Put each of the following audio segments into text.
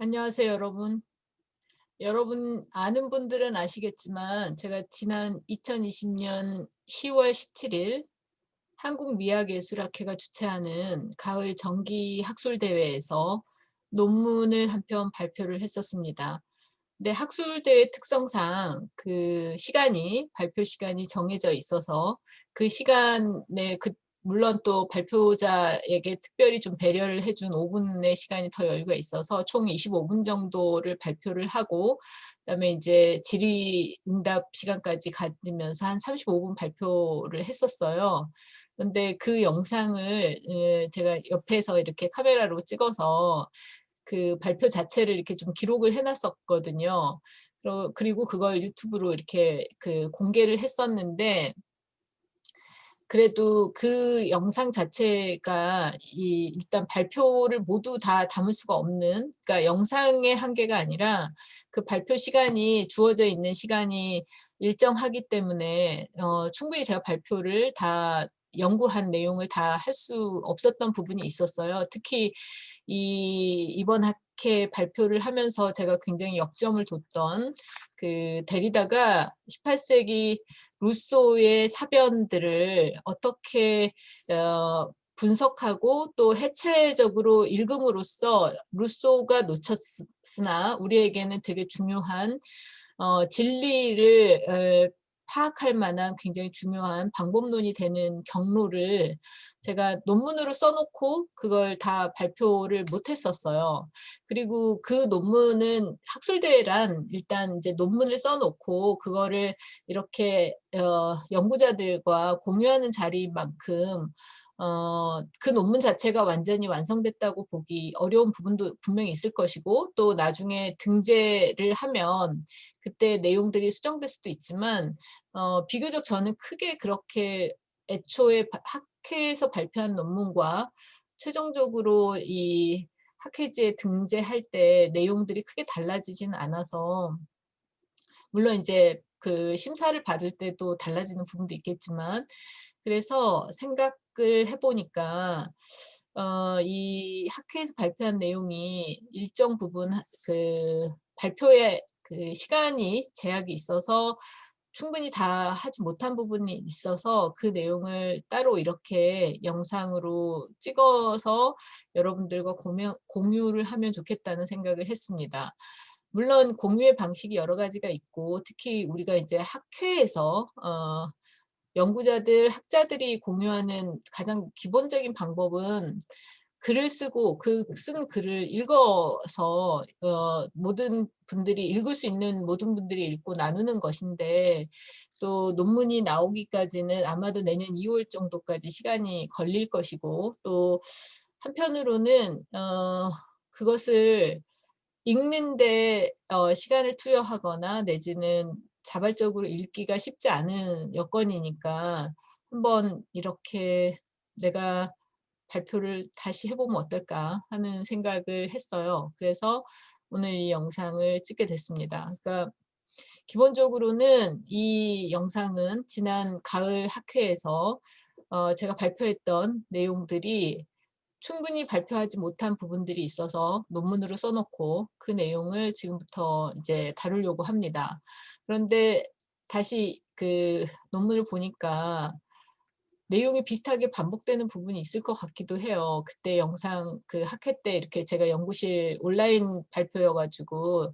안녕하세요, 여러분. 여러분 아는 분들은 아시겠지만 제가 지난 2020년 10월 17일 한국미학예술학회가 주최하는 가을 정기 학술대회에서 논문을 한 편 발표를 했었습니다. 근데 학술대회 특성상 발표 시간이 정해져 있어서 그 시간에 물론 또 발표자에게 특별히 좀 배려를 해준 5분의 시간이 더 여유가 있어서 총 25분 정도를 발표를 하고, 그다음에 이제 질의응답 시간까지 가지면서 한 35분 발표를 했었어요. 그런데 그 영상을 제가 옆에서 이렇게 카메라로 찍어서 그 발표 자체를 이렇게 좀 기록을 해놨었거든요. 그리고 그걸 유튜브로 이렇게 공개를 했었는데, 그래도 그 영상 자체가 일단 발표를 모두 다 담을 수가 없는, 그러니까 영상의 한계가 아니라 그 발표 시간이 주어져 있는 시간이 일정하기 때문에 충분히 제가 발표를 다 연구한 내용을 다 할 수 없었던 부분이 있었어요. 특히 이번 학회 발표를 하면서 제가 굉장히 역점을 뒀던 데리다가 18세기 루소의 사변들을 어떻게 분석하고 또 해체적으로 읽음으로써 루소가 놓쳤으나 우리에게는 되게 중요한 진리를 파악할 만한 굉장히 중요한 방법론이 되는 경로를 제가 논문으로 써놓고 그걸 다 발표를 못했었어요. 그리고 그 논문은 학술대회란 일단 이제 논문을 써놓고 그거를 이렇게 연구자들과 공유하는 자리만큼 그 논문 자체가 완전히 완성됐다고 보기 어려운 부분도 분명히 있을 것이고, 또 나중에 등재를 하면 그때 내용들이 수정될 수도 있지만 비교적 저는 크게 그렇게 애초에 학회에서 발표한 논문과 최종적으로 이 학회지에 등재할 때 내용들이 크게 달라지진 않아서, 물론 이제 그 심사를 받을 때도 달라지는 부분도 있겠지만, 그래서 생각을 해보니까 이 학회에서 발표한 내용이 일정 부분 발표에 시간이 제약이 있어서 충분히 다 하지 못한 부분이 있어서 그 내용을 따로 이렇게 영상으로 찍어서 여러분들과 공유를 하면 좋겠다는 생각을 했습니다. 물론 공유의 방식이 여러 가지가 있고, 특히 우리가 이제 학회에서 연구자들, 학자들이 공유하는 가장 기본적인 방법은 글을 쓰고 그 쓴 글을 읽어서 모든 분들이 읽을 수 있는 모든 분들이 읽고 나누는 것인데, 또 논문이 나오기까지는 아마도 내년 2월 정도까지 시간이 걸릴 것이고, 또 한편으로는 그것을 읽는데 시간을 투여하거나 내지는 자발적으로 읽기가 쉽지 않은 여건이니까 한번 이렇게 내가 발표를 다시 해보면 어떨까 하는 생각을 했어요. 그래서 오늘 이 영상을 찍게 됐습니다. 그러니까 기본적으로는 이 영상은 지난 가을 학회에서 제가 발표했던 내용들이 충분히 발표하지 못한 부분들이 있어서 논문으로 써놓고 그 내용을 지금부터 이제 다루려고 합니다. 그런데 다시 그 논문을 보니까 내용이 비슷하게 반복되는 부분이 있을 것 같기도 해요. 그때 영상 학회 때 이렇게 제가 연구실 온라인 발표여가지고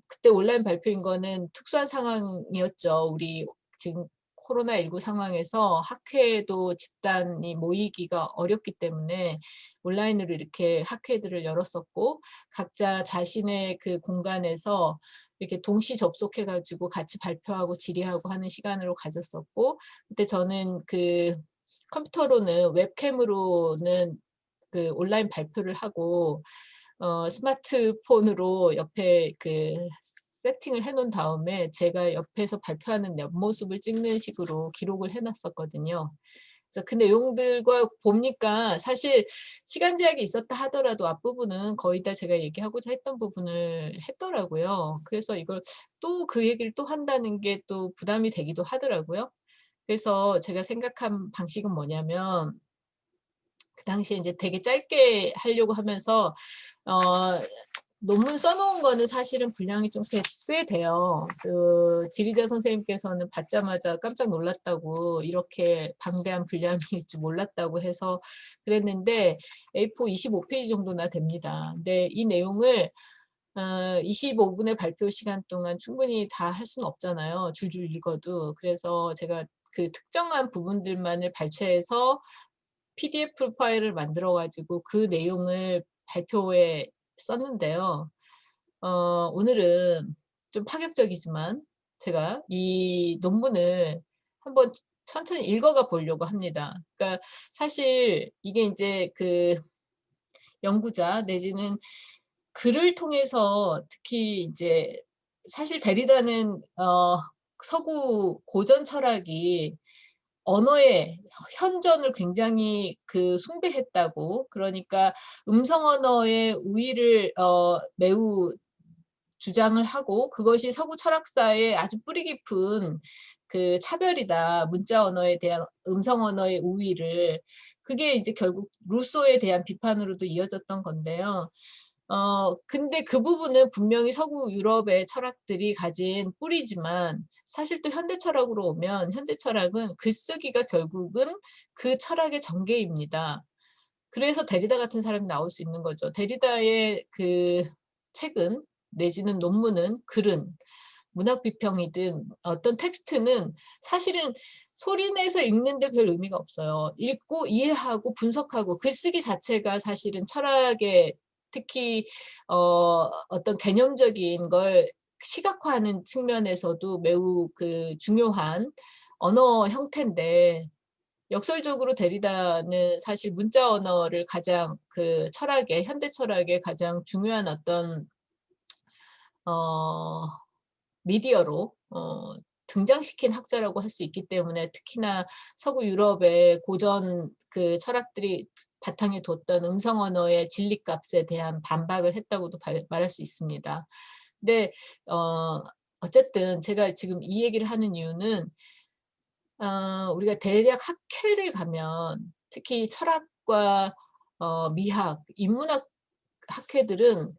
그때 온라인 발표인 거는 특수한 상황이었죠. 우리 지금 코로나19 상황에서 학회도 집단이 모이기가 어렵기 때문에 온라인으로 이렇게 학회들을 열었었고, 각자 자신의 그 공간에서 이렇게 동시 접속해가지고 같이 발표하고 질의하고 하는 시간으로 가졌었고, 그때 저는 컴퓨터로는 웹캠으로는 온라인 발표를 하고 스마트폰으로 옆에 세팅을 해 놓은 다음에 제가 옆에서 발표하는 옆모습을 찍는 식으로 기록을 해 놨었거든요. 그래서 그 내용들과 보니까 사실 시간 제약이 있었다 하더라도 앞부분은 거의 다 제가 얘기하고자 했던 부분을 했더라고요. 그래서 이걸 또 그 얘기를 또 한다는 게 또 부담이 되기도 하더라고요. 그래서 제가 생각한 방식은 뭐냐면, 그 당시에 이제 되게 짧게 하려고 하면서 어 논문 써놓은 거는 사실은 분량이 좀 꽤 돼요. 그 지리자 선생님께서는 받자마자 깜짝 놀랐다고, 이렇게 방대한 분량일 줄 몰랐다고 해서 그랬는데 A4 25페이지 정도나 됩니다. 근데 이 내용을 25분의 발표 시간 동안 충분히 다 할 수는 없잖아요. 줄줄 읽어도. 그래서 제가 그 특정한 부분들만을 발췌해서 PDF 파일을 만들어 가지고 그 내용을 발표에 썼는데요. 오늘은 좀 파격적이지만 제가 이 논문을 한번 천천히 읽어가 보려고 합니다. 그러니까 사실 이게 이제 그 연구자 내지는 글을 통해서, 특히 이제 사실 데리다는 서구 고전 철학이 언어의 현전을 굉장히 그 숭배했다고, 그러니까 음성 언어의 우위를 매우 주장을 하고, 그것이 서구 철학사의 아주 뿌리 깊은 그 차별이다. 문자 언어에 대한 음성 언어의 우위를. 그게 이제 결국 루소에 대한 비판으로도 이어졌던 건데요. 근데 그 부분은 분명히 서구 유럽의 철학들이 가진 뿌리지만, 사실 또 현대 철학으로 오면 현대 철학은 글쓰기가 결국은 그 철학의 전개입니다. 그래서 데리다 같은 사람이 나올 수 있는 거죠. 데리다의 그 책은, 내지는 논문은, 글은, 문학 비평이든 어떤 텍스트는 사실은 소리내서 읽는데 별 의미가 없어요. 읽고 이해하고 분석하고, 글쓰기 자체가 사실은 철학의, 특히 어떤 개념적인 걸 시각화하는 측면에서도 매우 그 중요한 언어 형태인데, 역설적으로 데리다는 사실 문자 언어를 가장 그 철학의, 현대 철학의 가장 중요한 어떤 어 미디어로 등장시킨 학자라고 할 수 있기 때문에, 특히나 서구 유럽의 고전 그 철학들이 바탕에 뒀던 음성 언어의 진리값에 대한 반박을 했다고도 말할 수 있습니다. 근데 어쨌든 제가 지금 이 얘기를 하는 이유는, 우리가 대략 학회를 가면, 특히 철학과 미학, 인문학 학회들은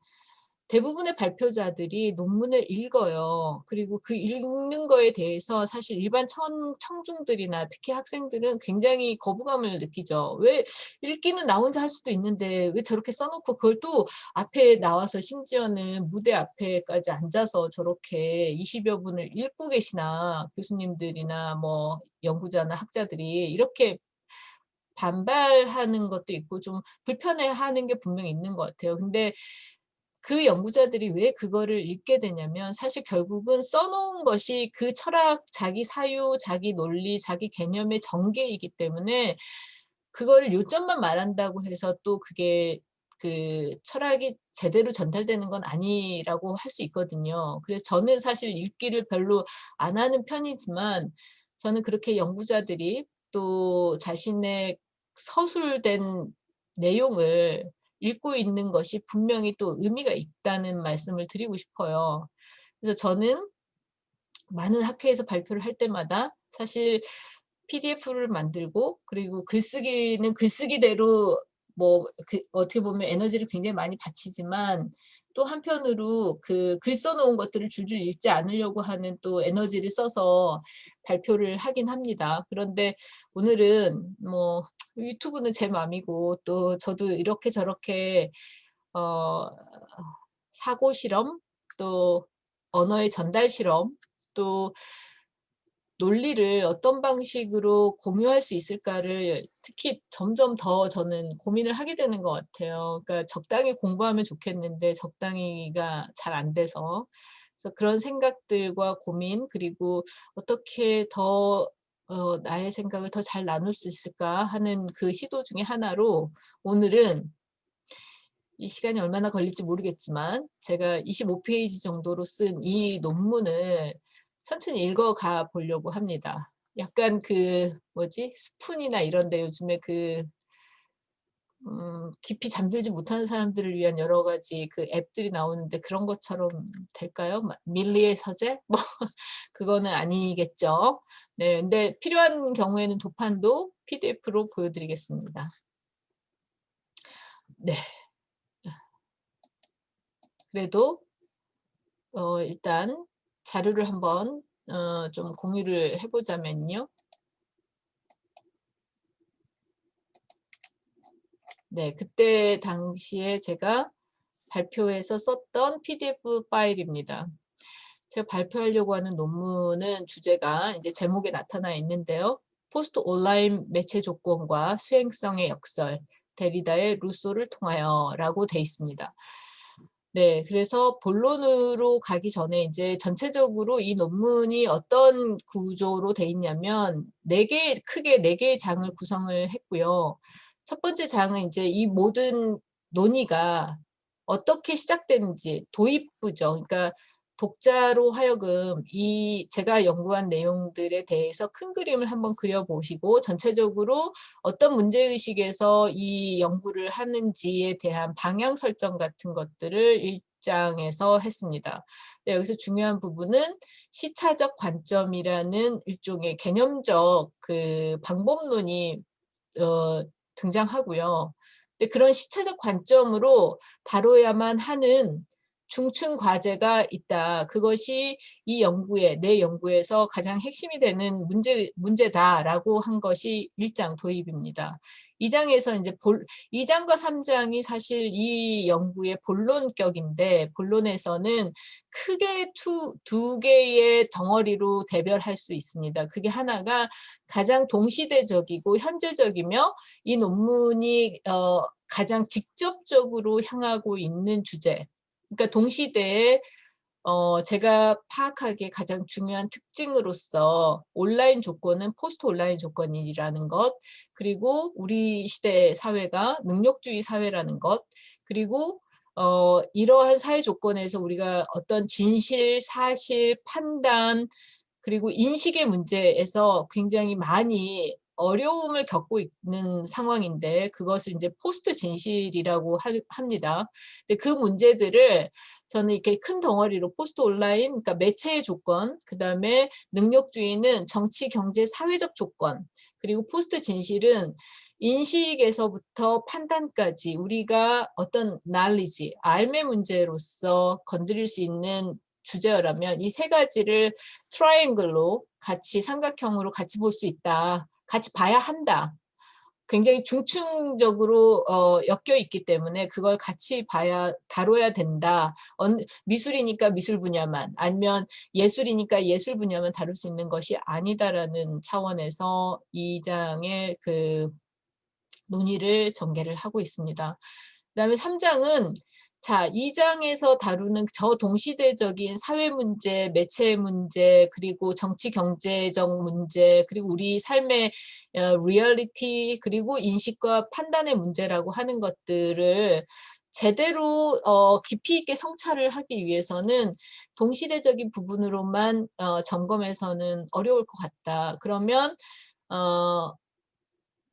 대부분의 발표자들이 논문을 읽어요. 그리고 그 읽는 거에 대해서 사실 일반 청중들이나 특히 학생들은 굉장히 거부감을 느끼죠. 왜, 읽기는 나 혼자 할 수도 있는데 왜 저렇게 써놓고 그걸 또 앞에 나와서, 심지어는 무대 앞에까지 앉아서 저렇게 20여 분을 읽고 계시나, 교수님들이나 뭐 연구자나 학자들이 이렇게 반발하는 것도 있고 좀 불편해하는 게 분명히 있는 것 같아요. 근데 그 연구자들이 왜 그거를 읽게 되냐면, 사실 결국은 써놓은 것이 그 철학, 자기 사유, 자기 논리, 자기 개념의 전개이기 때문에, 그거를 요점만 말한다고 해서 또 그게 그 철학이 제대로 전달되는 건 아니라고 할 수 있거든요. 그래서 저는 사실 읽기를 별로 안 하는 편이지만, 저는 그렇게 연구자들이 또 자신의 서술된 내용을 읽고 있는 것이 분명히 또 의미가 있다는 말씀을 드리고 싶어요. 그래서 저는 많은 학회에서 발표를 할 때마다 사실 PDF를 만들고, 그리고 글쓰기는 글쓰기대로 뭐 어떻게 보면 에너지를 굉장히 많이 바치지만, 또 한편으로 그 글 써놓은 것들을 줄줄 읽지 않으려고 하는 또 에너지를 써서 발표를 하긴 합니다. 그런데 오늘은 뭐 유튜브는 제 맘이고, 또 저도 이렇게 저렇게 어 사고 실험, 또 언어의 전달 실험, 또 논리를 어떤 방식으로 공유할 수 있을까를 특히 점점 더 저는 고민을 하게 되는 것 같아요. 그러니까 적당히 공부하면 좋겠는데 적당히가 잘 안 돼서. 그래서 그런 생각들과 고민, 그리고 어떻게 더 나의 생각을 더 잘 나눌 수 있을까 하는 그 시도 중에 하나로, 오늘은 이 시간이 얼마나 걸릴지 모르겠지만 제가 25페이지 정도로 쓴 이 논문을 천천히 읽어가 보려고 합니다. 약간 그 뭐지? 스푼이나 이런 데 요즘에 그 깊이 잠들지 못하는 사람들을 위한 여러 가지 그 앱들이 나오는데, 그런 것처럼 될까요? 밀리의 서재? 뭐 그거는 아니겠죠. 네, 근데 필요한 경우에는 도판도 PDF로 보여드리겠습니다. 네. 그래도 일단 자료를 한번 좀 공유를 해 보자면요. 네, 그때 당시에 제가 발표해서 썼던 PDF 파일입니다. 제가 발표하려고 하는 논문은 주제가 이제 제목에 나타나 있는데요. 포스트 온라인 매체 조건과 수행성의 역설, 데리다의 루소를 통하여라고 돼 있습니다. 네, 그래서 본론으로 가기 전에 이제 전체적으로 이 논문이 어떤 구조로 돼 있냐면 크게 네 개의 장을 구성을 했고요. 첫 번째 장은 이제 이 모든 논의가 어떻게 시작되는지 도입부죠. 그러니까 독자로 하여금 이 제가 연구한 내용들에 대해서 큰 그림을 한번 그려보시고 전체적으로 어떤 문제의식에서 이 연구를 하는지에 대한 방향 설정 같은 것들을 1장에서 했습니다. 네, 여기서 중요한 부분은 시차적 관점이라는 일종의 개념적 그 방법론이 등장하고요. 근데 그런 시차적 관점으로 다뤄야만 하는 중층 과제가 있다. 그것이 이 내 연구에서 가장 핵심이 되는 문제다라고 한 것이 1장 도입입니다. 2장에서 이제 2장과 3장이 사실 이 연구의 본론격인데 본론에서는 크게 두 개의 덩어리로 대별할 수 있습니다. 그게 하나가 가장 동시대적이고 현재적이며 이 논문이 가장 직접적으로 향하고 있는 주제. 그러니까 동시대에 제가 파악하기에 가장 중요한 특징으로서 온라인 조건은 포스트 온라인 조건이라는 것, 그리고 우리 시대 사회가 능력주의 사회라는 것, 그리고 이러한 사회 조건에서 우리가 어떤 진실, 사실, 판단, 그리고 인식의 문제에서 굉장히 많이 어려움을 겪고 있는 상황인데 그것을 이제 포스트 진실이라고 합니다. 근데 그 문제들을 저는 이렇게 큰 덩어리로 포스트 온라인, 그러니까 매체의 조건, 그다음에 능력주의는 정치, 경제, 사회적 조건, 그리고 포스트 진실은 인식에서부터 판단까지 우리가 어떤 knowledge, 알의 문제로서 건드릴 수 있는 주제라면 이 세 가지를 트라이앵글로 같이 삼각형으로 같이 볼 수 있다. 같이 봐야 한다. 굉장히 중층적으로 엮여 있기 때문에 그걸 같이 다뤄야 된다. 미술이니까 미술 분야만 아니면 예술이니까 예술 분야만 다룰 수 있는 것이 아니다라는 차원에서 2장의 그 논의를 전개를 하고 있습니다. 그다음에 3장은 자, 2장에서 다루는 저 동시대적인 사회 문제, 매체 문제, 그리고 정치 경제적 문제, 그리고 우리 삶의 리얼리티, 그리고 인식과 판단의 문제라고 하는 것들을 제대로 깊이 있게 성찰을 하기 위해서는 동시대적인 부분으로만 점검해서는 어려울 것 같다. 그러면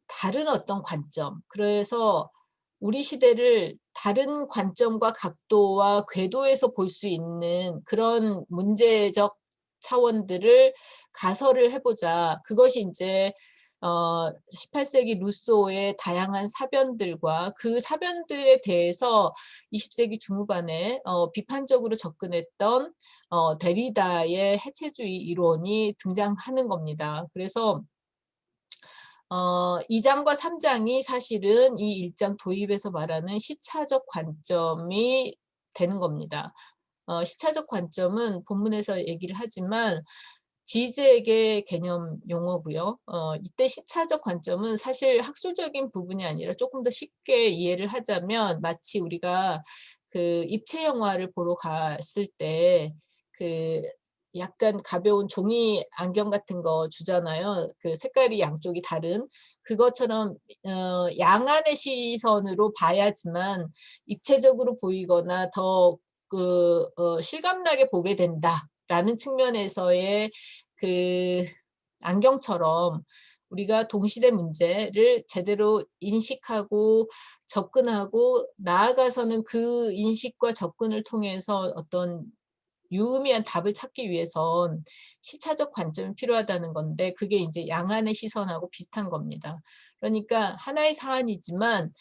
다른 어떤 관점, 그래서 우리 시대를 다른 관점과 각도와 궤도에서 볼 수 있는 그런 문제적 차원들을 가설을 해보자. 그것이 이제 18세기 루소의 다양한 사변들과 그 사변들에 대해서 20세기 중후반에 비판적으로 접근했던 데리다의 해체주의 이론이 등장하는 겁니다. 그래서 2장과 3장이 사실은 이 1장 도입에서 말하는 시차적 관점이 되는 겁니다. 시차적 관점은 본문에서 얘기를 하지만 지지에게 개념 용어고요. 이때 시차적 관점은 사실 학술적인 부분이 아니라 조금 더 쉽게 이해를 하자면 마치 우리가 그 입체 영화를 보러 갔을 때 그 약간 가벼운 종이 안경 같은 거 주잖아요. 그 색깔이 양쪽이 다른 그것처럼 양안의 시선으로 봐야지만 입체적으로 보이거나 더 실감나게 보게 된다라는 측면에서의 그 안경처럼 우리가 동시대 문제를 제대로 인식하고 접근하고 나아가서는 그 인식과 접근을 통해서 어떤 유의미한 답을 찾기 위해선 시차적 관점이 필요하다는 건데 그게 이제 양안의 시선하고 비슷한 겁니다. 그러니까 하나의 사안이지만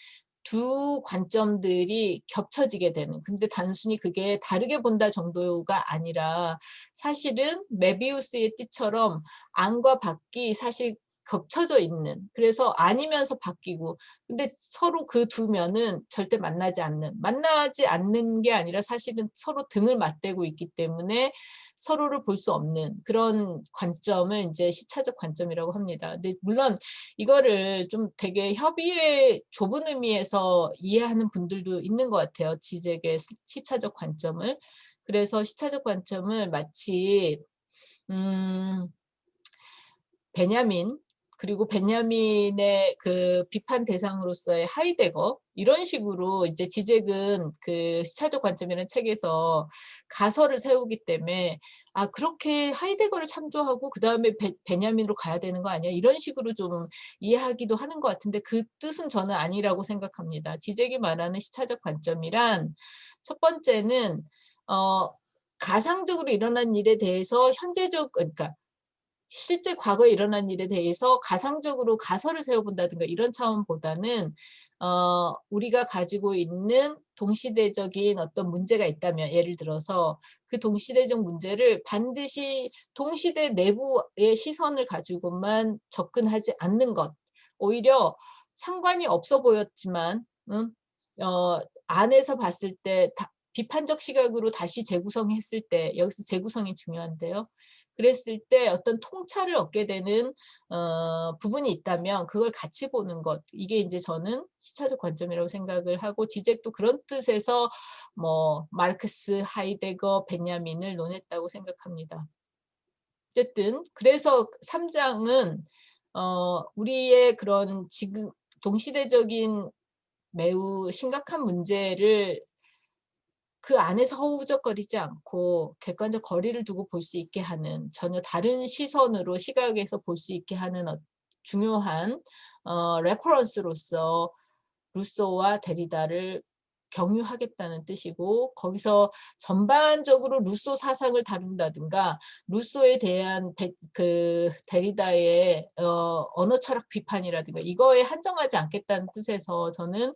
두 관점들이 겹쳐지게 되는, 근데 단순히 그게 다르게 본다 정도가 아니라 사실은 메비우스의 띠처럼 안과 밖이 사실 겹쳐져 있는, 그래서 아니면서 바뀌고, 근데 서로 그 두 면은 절대 만나지 않는 게 아니라 사실은 서로 등을 맞대고 있기 때문에 서로를 볼 수 없는 그런 관점을 이제 시차적 관점이라고 합니다. 근데 물론 이거를 좀 되게 협의의 좁은 의미에서 이해하는 분들도 있는 것 같아요. 지적의 시차적 관점을. 그래서 시차적 관점을 마치 음 베냐민, 그리고 베냐민의 그 비판 대상으로서의 하이데거, 이런 식으로 이제 지잭은 그 시차적 관점이라는 책에서 가설을 세우기 때문에 '아 그렇게 하이데거를 참조하고 그다음에 베냐민으로 가야 되는 거 아니야?' 이런 식으로 좀 이해하기도 하는 것 같은데, 그 뜻은 저는 아니라고 생각합니다. 지잭이 말하는 시차적 관점이란 첫 번째는 어 가상적으로 일어난 일에 대해서 그러니까 실제 과거에 일어난 일에 대해서 가상적으로 가설을 세워본다든가 이런 차원보다는 우리가 가지고 있는 동시대적인 어떤 문제가 있다면, 예를 들어서 그 동시대적 문제를 반드시 동시대 내부의 시선을 가지고만 접근하지 않는 것. 오히려 상관이 없어 보였지만 안에서 봤을 때 비판적 시각으로 다시 재구성했을 때, 여기서 재구성이 중요한데요. 그랬을 때 어떤 통찰을 얻게 되는 부분이 있다면 그걸 같이 보는 것. 이게 이제 저는 시차적 관점이라고 생각을 하고, 지적도 그런 뜻에서 뭐 마르크스, 하이데거, 벤야민을 논했다고 생각합니다. 어쨌든 그래서 3 장은 우리의 그런 지금 동시대적인 매우 심각한 문제를 그 안에서 허우적거리지 않고 객관적 거리를 두고 볼 수 있게 하는, 전혀 다른 시선으로 시각에서 볼 수 있게 하는 중요한 레퍼런스로서 루소와 데리다를 경유하겠다는 뜻이고, 거기서 전반적으로 루소 사상을 다룬다든가 루소에 대한 데리다의 언어 철학 비판이라든가 이거에 한정하지 않겠다는 뜻에서, 저는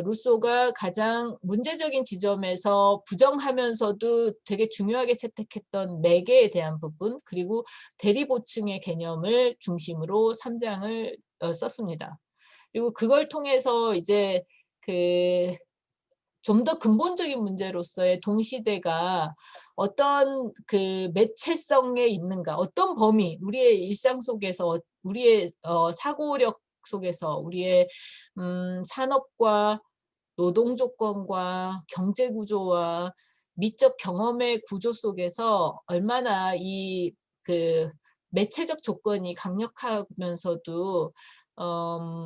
루소가 가장 문제적인 지점에서 부정하면서도 되게 중요하게 채택했던 매개에 대한 부분, 그리고 대리보충의 개념을 중심으로 3 장을 썼습니다. 그리고 그걸 통해서 이제 그 좀 더 근본적인 문제로서의 동시대가 어떤 그 매체성에 있는가, 어떤 범위, 우리의 일상 속에서, 우리의 사고력 속에서, 우리의 산업과 노동 조건과 경제 구조와 미적 경험의 구조 속에서 얼마나 이 그 매체적 조건이 강력하면서도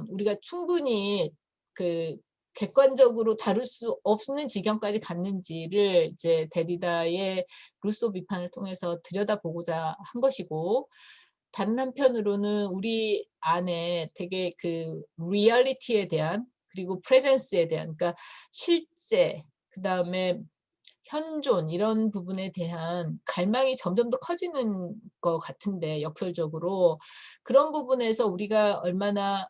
우리가 충분히 그 객관적으로 다룰 수 없는 지경까지 갔는지를 이제 데리다의 루소 비판을 통해서 들여다보고자 한 것이고, 다른 한편으로는 우리 안에 되게 그 리얼리티에 대한, 그리고 프레젠스에 대한, 그러니까 실제, 그다음에 현존, 이런 부분에 대한 갈망이 점점 더 커지는 것 같은데, 역설적으로 그런 부분에서 우리가 얼마나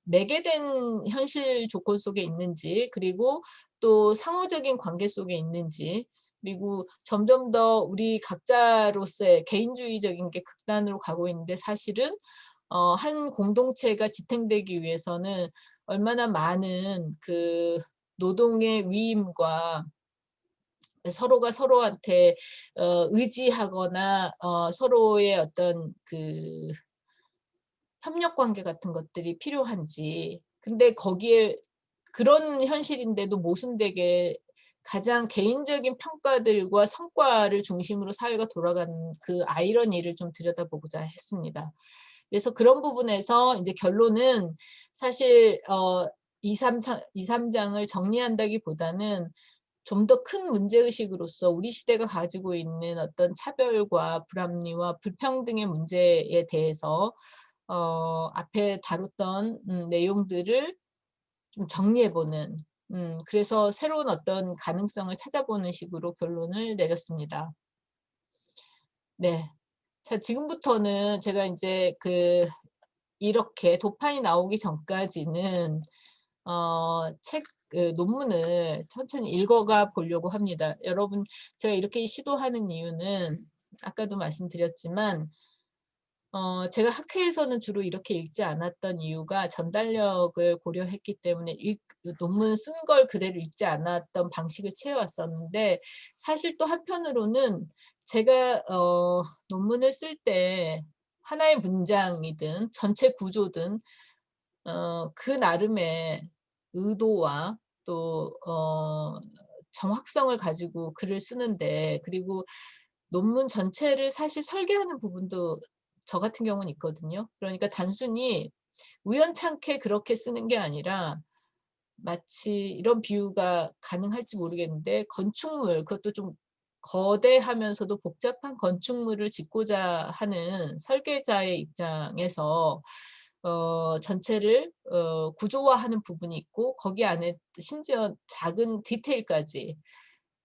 매개된 현실 조건 속에 있는지, 그리고 또 상호적인 관계 속에 있는지, 그리고 점점 더 우리 각자로서의 개인주의적인 게 극단으로 가고 있는데, 사실은 한 공동체가 지탱되기 위해서는 얼마나 많은 그 노동의 위임과 서로가 서로한테 의지하거나 서로의 어떤 그 협력 관계 같은 것들이 필요한지. 근데 거기에 그런 현실인데도 모순되게 가장 개인적인 평가들과 성과를 중심으로 사회가 돌아가는 그 아이러니를 좀 들여다보고자 했습니다. 그래서 그런 부분에서 이제 결론은 사실 2-3 장을 정리한다기보다는 좀 더 큰 문제의식으로서 우리 시대가 가지고 있는 어떤 차별과 불합리와 불평등의 문제에 대해서 앞에 다뤘던 내용들을 좀 정리해 보는, 그래서 새로운 어떤 가능성을 찾아보는 식으로 결론을 내렸습니다. 네. 자, 지금부터는 제가 인제 이렇게 도판이 나오기 전까지는 책 논문을 천천히 읽어가 보려고 합니다. 여러분, 제가 이렇게 시도하는 이유는 아까도 말씀드렸지만 제가 학회에서는 주로 이렇게 읽지 않았던 이유가 전달력을 고려했기 때문에 논문 쓴 걸 그대로 읽지 않았던 방식을 취해왔었는데, 사실 또 한편으로는 제가 논문을 쓸 때 하나의 문장이든 전체 구조든 그 나름의 의도와 또 정확성을 가지고 글을 쓰는데, 그리고 논문 전체를 사실 설계하는 부분도 저 같은 경우는 있거든요. 그러니까 단순히 우연찮게 그렇게 쓰는 게 아니라, 마치 이런 비유가 가능할지 모르겠는데, 건축물, 그것도 좀 거대하면서도 복잡한 건축물을 짓고자 하는 설계자의 입장에서 전체를 구조화하는 부분이 있고, 거기 안에 심지어 작은 디테일까지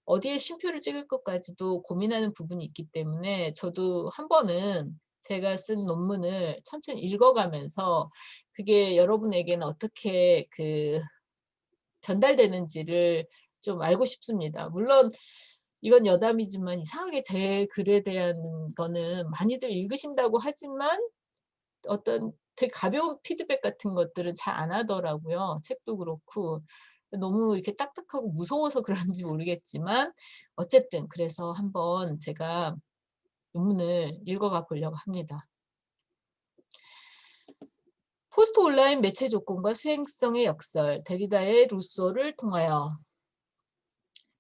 어디에 쉼표를 찍을 것까지도 고민하는 부분이 있기 때문에, 저도 한 번은 제가 쓴 논문을 천천히 읽어가면서 그게 여러분에게는 어떻게 전달되는지를 좀 알고 싶습니다. 물론 이건 여담이지만 이상하게 제 글에 대한 거는 많이들 읽으신다고 하지만 어떤 되게 가벼운 피드백 같은 것들은 잘 안 하더라고요. 책도 그렇고. 너무 이렇게 딱딱하고 무서워서 그런지 모르겠지만, 어쨌든 그래서 한번 제가 논문을 읽어가 보려고 합니다. 포스트 온라인 매체 조건과 수행성의 역설, 데리다의 루소를 통하여.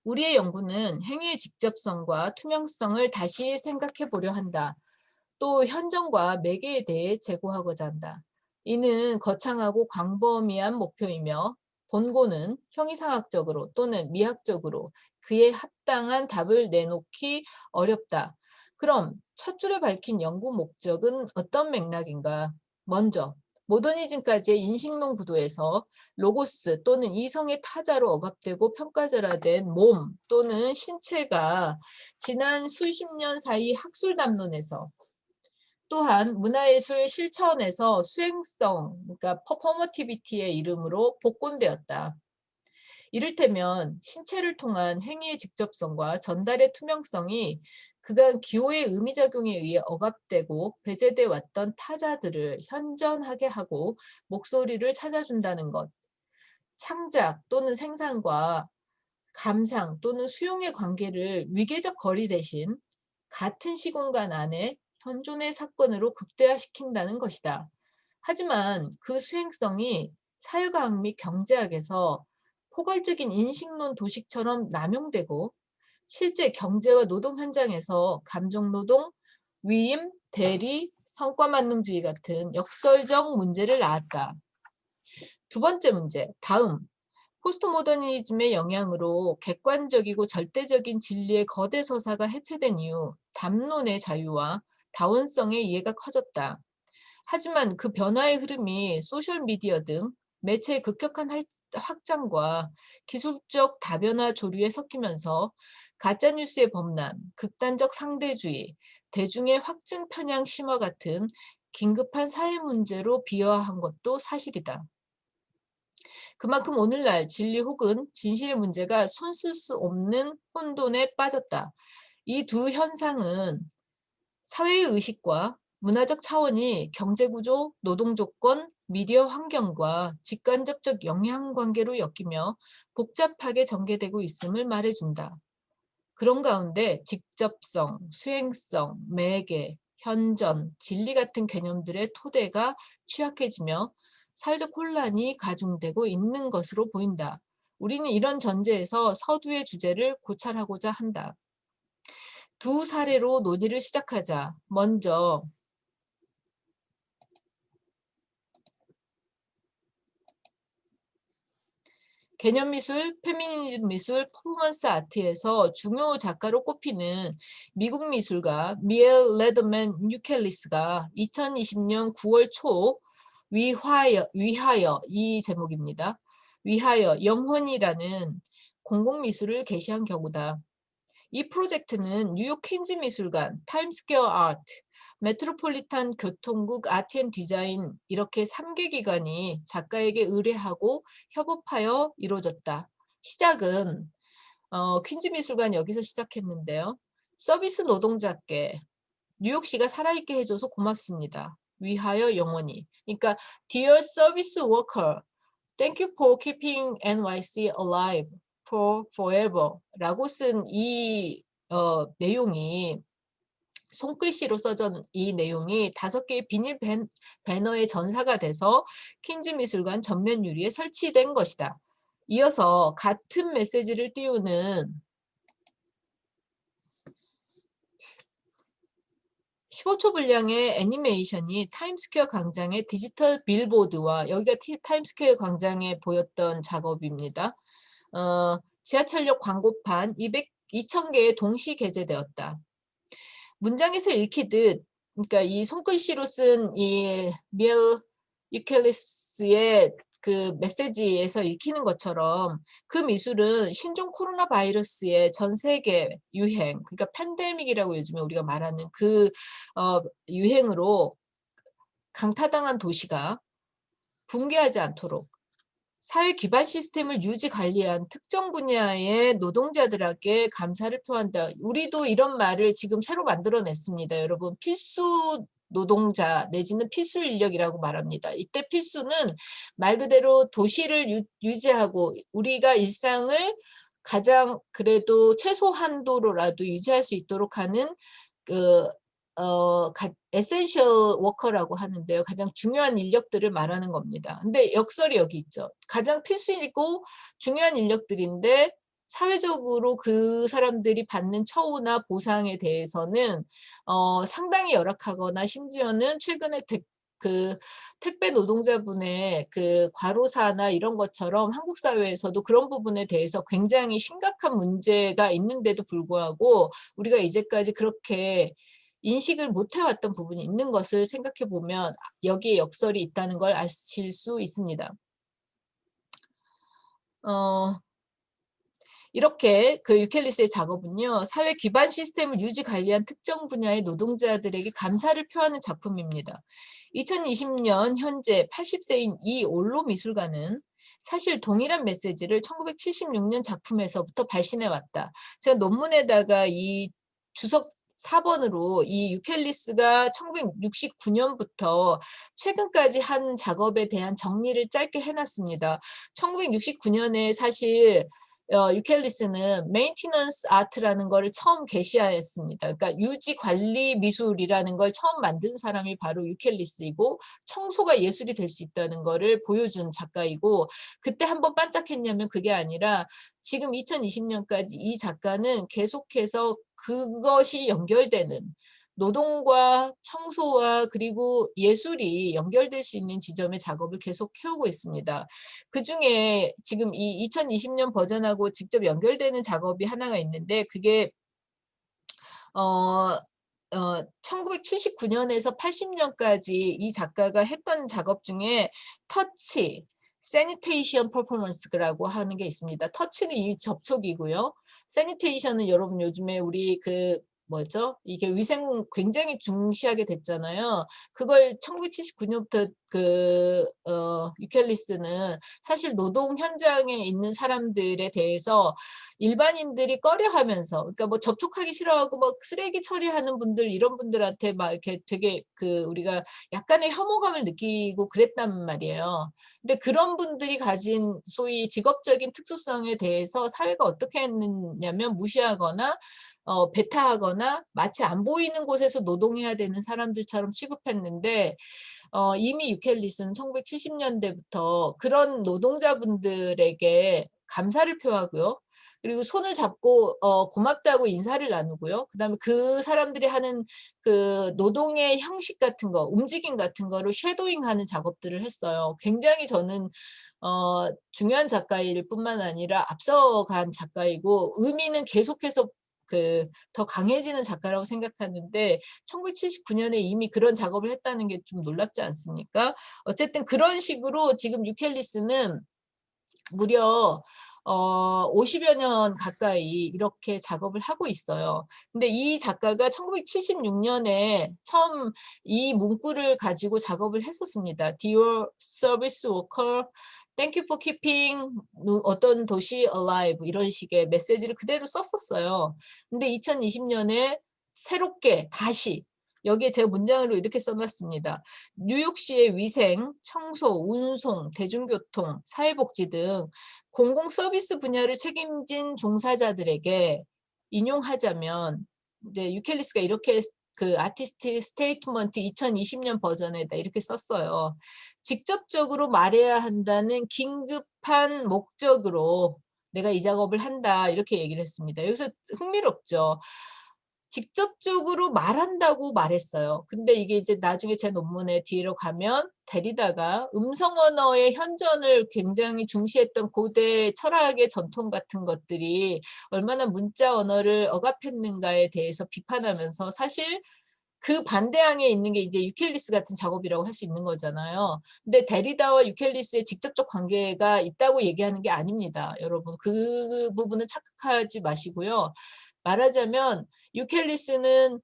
우리의 연구는 행위의 직접성과 투명성을 다시 생각해 보려 한다. 또 현정과 매개에 대해 제고하고자 한다. 이는 거창하고 광범위한 목표이며, 본고는 형이상학적으로 또는 미학적으로 그에 합당한 답을 내놓기 어렵다. 그럼 첫 줄에 밝힌 연구 목적은 어떤 맥락인가? 먼저 모더니즘까지의 인식론 구도에서 로고스 또는 이성의 타자로 억압되고 평가절하된 몸 또는 신체가 지난 수십 년 사이 학술 담론에서, 또한 문화예술 실천에서 수행성, 그러니까 퍼포머티비티의 이름으로 복권되었다. 이를테면 신체를 통한 행위의 직접성과 전달의 투명성이 그간 기호의 의미작용에 의해 억압되고 배제돼 왔던 타자들을 현전하게 하고 목소리를 찾아준다는 것. 창작 또는 생산과 감상 또는 수용의 관계를 위계적 거리 대신 같은 시공간 안에 현존의 사건으로 극대화시킨다는 것이다. 하지만 그 수행성이 사회과학 및 경제학에서 포괄적인 인식론 도식처럼 남용되고, 실제 경제와 노동 현장에서 감정노동, 위임, 대리, 성과만능주의 같은 역설적 문제를 낳았다. 두 번째 문제, 다음. 포스트모더니즘의 영향으로 객관적이고 절대적인 진리의 거대 서사가 해체된 이후 담론의 자유와 다원성의 이해가 커졌다. 하지만 그 변화의 흐름이 소셜미디어 등 매체의 급격한 확장과 기술적 다변화 조류에 섞이면서 가짜뉴스의 범람, 극단적 상대주의, 대중의 확증 편향 심화 같은 긴급한 사회 문제로 비화한 것도 사실이다. 그만큼 오늘날 진리 혹은 진실의 문제가 손쓸 수 없는 혼돈에 빠졌다. 이 두 현상은 사회의 의식과 문화적 차원이 경제구조, 노동조건, 미디어 환경과 직간접적 영향관계로 엮이며 복잡하게 전개되고 있음을 말해준다. 그런 가운데 직접성, 수행성, 매개, 현전, 진리 같은 개념들의 토대가 취약해지며 사회적 혼란이 가중되고 있는 것으로 보인다. 우리는 이런 전제에서 서두의 주제를 고찰하고자 한다. 두 사례로 논의를 시작하자. 먼저 개념미술, 페미니즘 미술, 퍼포먼스 아트에서 중요 작가로 꼽히는 미국 미술가 미엘 레더맨 뉴켈리스가 2020년 9월 초 위하여 이 제목입니다. 위하여 영혼이라는 공공미술을 게시한 경우다. 이 프로젝트는 뉴욕 퀸즈 미술관, 타임스퀘어 아트, 메트로폴리탄 교통국 아트앤 디자인 이렇게 3개 기관이 작가에게 의뢰하고 협업하여 이루어졌다. 시작은 퀸즈 미술관 여기서 시작했는데요. 서비스 노동자께 뉴욕시가 살아있게 해줘서 고맙습니다. 위하여 영원히. 그러니까 Dear Service Worker, Thank you for keeping NYC alive for forever 라고 쓴 이 내용이 손글씨로 써진 이 내용이 5개의 비닐 배너의 전사가 돼서 퀸즈 미술관 전면 유리에 설치된 것이다. 이어서 같은 메시지를 띄우는 15초 분량의 애니메이션이 타임스퀘어 광장의 디지털 빌보드와 여기가 타임스퀘어 광장에 보였던 작업입니다. 지하철역 광고판 2,000개에 동시 게재되었다. 문장에서 읽히듯 그러니까 이 손글씨로 쓴 이 미엘 유켈리스의 그 메시지에서 읽히는 것처럼 그 미술은 신종 코로나 바이러스의 전 세계 유행, 그러니까 팬데믹이라고 요즘에 우리가 말하는 그 유행으로 강타당한 도시가 붕괴하지 않도록 사회 기반 시스템을 유지 관리한 특정 분야의 노동자들에게 감사를 표한다. 우리도 이런 말을 지금 새로 만들어냈습니다. 여러분, 필수 노동자 내지는 필수 인력이라고 말합니다. 이때 필수는 말 그대로 도시를 유지하고 우리가 일상을 가장 그래도 최소 한도로라도 유지할 수 있도록 하는 그 에센셜 워커라고 하는데요. 가장 중요한 인력들을 말하는 겁니다. 근데 역설이 여기 있죠. 가장 필수이고 중요한 인력들인데 사회적으로 그 사람들이 받는 처우나 보상에 대해서는 상당히 열악하거나 심지어는 최근에 그 택배 노동자분의 그 과로사나 이런 것처럼 한국 사회에서도 그런 부분에 대해서 굉장히 심각한 문제가 있는데도 불구하고 우리가 이제까지 그렇게 인식을 못 해왔던 부분이 있는 것을 생각해 보면 여기에 역설이 있다는 걸 아실 수 있습니다. 이렇게 그 유켈리스의 작업은요, 사회 기반 시스템을 유지 관리한 특정 분야의 노동자들에게 감사를 표하는 작품입니다. 2020년 현재 80세인 이 올로 미술가는 사실 동일한 메시지를 1976년 작품에서부터 발신해 왔다. 제가 논문에다가 이 주석 4번으로 이 유켈리스가 1969년부터 최근까지 한 작업에 대한 정리를 짧게 해놨습니다. 1969년에 사실 유켈리스는 메인티넌스 아트라는 거를 처음 게시하였습니다. 그러니까 유지 관리 미술이라는 걸 처음 만든 사람이 바로 유켈리스이고 청소가 예술이 될 수 있다는 거를 보여준 작가이고 그때 한번 반짝했냐면 그게 아니라 지금 2020년까지 이 작가는 계속해서 그것이 연결되는 노동과 청소와 그리고 예술이 연결될 수 있는 지점의 작업을 계속 해오고 있습니다. 그중에 지금 이 2020년 버전하고 직접 연결되는 작업이 하나가 있는데 그게 1979년에서 80년까지 이 작가가 했던 작업 중에 터치, 세니테이션 퍼포먼스라고 하는 게 있습니다. 터치는 이 접촉이고요. 세니테이션은 여러분 요즘에 우리 그 뭐죠? 이게 위생 굉장히 중시하게 됐잖아요. 그걸 1979년부터 유켈리스는 사실 노동 현장에 있는 사람들에 대해서 일반인들이 꺼려하면서 그러니까 뭐 접촉하기 싫어하고 뭐 쓰레기 처리하는 분들 이런 분들한테 막 이렇게 되게 그 우리가 약간의 혐오감을 느끼고 그랬단 말이에요. 근데 그런 분들이 가진 소위 직업적인 특수성에 대해서 사회가 어떻게 했냐면 무시하거나 배타하거나 마치 안 보이는 곳에서 노동해야 되는 사람들처럼 취급했는데 이미 유켈리스는 1970년대부터 그런 노동자분들에게 감사를 표하고요. 그리고 손을 잡고 고맙다고 인사를 나누고요. 그다음에 그 사람들이 하는 그 노동의 형식 같은 거, 움직임 같은 거를 쉐도잉하는 작업들을 했어요. 굉장히 저는 중요한 작가일 뿐만 아니라 앞서간 작가이고 의미는 계속해서 더 강해지는 작가라고 생각하는데 1979년에 이미 그런 작업을 했다는 게 좀 놀랍지 않습니까? 어쨌든 그런 식으로 지금 유켈리스는 무려 50여 년 가까이 이렇게 작업을 하고 있어요. 근데 이 작가가 1976년에 처음 이 문구를 가지고 작업을 했었습니다. Dear Service Worker, Thank you for keeping 어떤 도시 alive 이런 식의 메시지를 그대로 썼었어요. 근데 2020년에 새롭게 다시 여기에 제가 문장으로 이렇게 써놨습니다. 뉴욕시의 위생, 청소, 운송, 대중교통, 사회복지 등 공공 서비스 분야를 책임진 종사자들에게 인용하자면 이제 유켈리스가 이렇게 그 아티스트 스테이트먼트 2020년 버전에다 이렇게 썼어요. 직접적으로 말해야 한다는 긴급한 목적으로 내가 이 작업을 한다 이렇게 얘기를 했습니다. 여기서 흥미롭죠. 직접적으로 말한다고 말했어요. 근데 이게 이제 나중에 제 논문의 뒤로 가면 데리다가 음성 언어의 현존을 굉장히 중시했던 고대 철학의 전통 같은 것들이 얼마나 문자 언어를 억압했는가에 대해서 비판하면서 사실 그 반대항에 있는 게 이제 유켈리스 같은 작업이라고 할 수 있는 거잖아요. 근데 데리다와 유켈리스의 직접적 관계가 있다고 얘기하는 게 아닙니다. 여러분 그 부분은 착각하지 마시고요. 말하자면 유켈리스는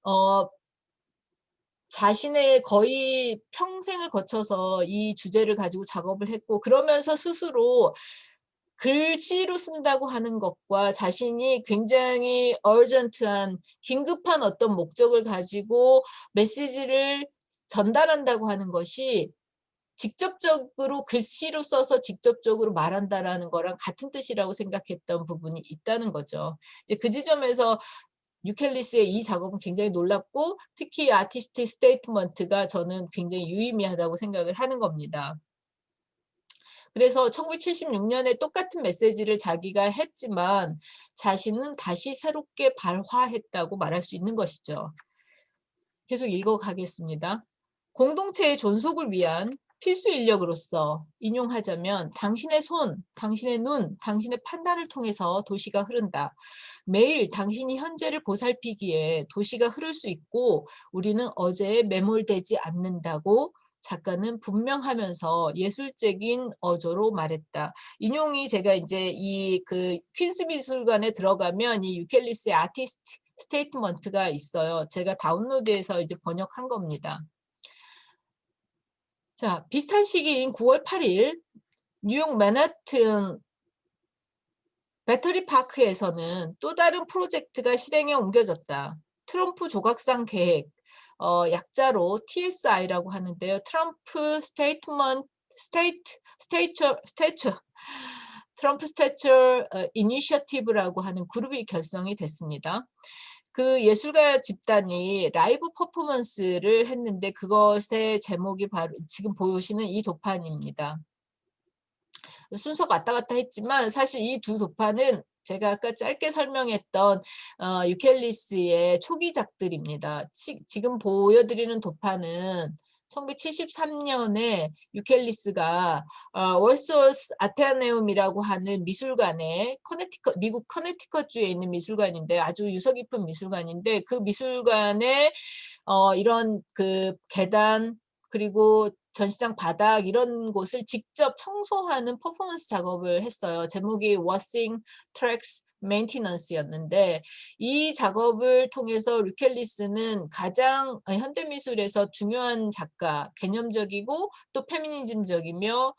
어 자신의 거의 평생을 거쳐서 이 주제를 가지고 작업을 했고 그러면서 스스로 글씨로 쓴다고 하는 것과 자신이 굉장히 urgent한 긴급한 어떤 목적을 가지고 메시지를 전달한다고 하는 것이 직접적으로 글씨로 써서 직접적으로 말한다라는 거랑 같은 뜻이라고 생각했던 부분이 있다는 거죠. 이제 그 지점에서 유켈리스의 이 작업은 굉장히 놀랍고 특히 아티스트 스테이트먼트가 저는 굉장히 유의미하다고 생각을 하는 겁니다. 그래서 1976년에 똑같은 메시지를 자기가 했지만 자신은 다시 새롭게 발화했다고 말할 수 있는 것이죠. 계속 읽어가겠습니다. 공동체의 존속을 위한 필수 인력으로서 인용하자면 당신의 손, 당신의 눈, 당신의 판단을 통해서 도시가 흐른다. 매일 당신이 현재를 보살피기에 도시가 흐를 수 있고 우리는 어제에 매몰되지 않는다고 작가는 분명하면서 예술적인 어조로 말했다. 인용이 제가 이제 이 그 퀸스 미술관에 들어가면 이 유켈리스의 아티스트 스테이트먼트가 있어요. 제가 다운로드해서 이제 번역한 겁니다. 자, 비슷한 시기인 9월 8일 뉴욕 맨하튼 배터리 파크에서는 또 다른 프로젝트가 실행에 옮겨졌다. 트럼프 조각상 계획, 약자로 TSI라고 하는데요. 트럼프 스테이트먼트, 트럼프 스태처 이니셔티브라고 하는 그룹이 결성이 됐습니다. 그 예술가 집단이 라이브 퍼포먼스를 했는데 그것의 제목이 바로 지금 보시는 이 도판입니다. 순서가 왔다 갔다 했지만 사실 이 두 도판은 제가 아까 짧게 설명했던 유켈리스의 초기작들입니다. 지금 보여드리는 도판은 1973년에 유켈리스가 월소스 아테네움이라고 하는 미술관에 미국 커네티컷주에 있는 미술관인데 아주 유서 깊은 미술관인데 그 미술관에 이런 그 계단 그리고 전시장 바닥 이런 곳을 직접 청소하는 퍼포먼스 작업을 했어요. 제목이 Washing Tracks Maintenance였는데 이 작업을 통해서 루켈리스는 가장 현대미술에서 중요한 작가, 개념적이고 또 페미니즘적이며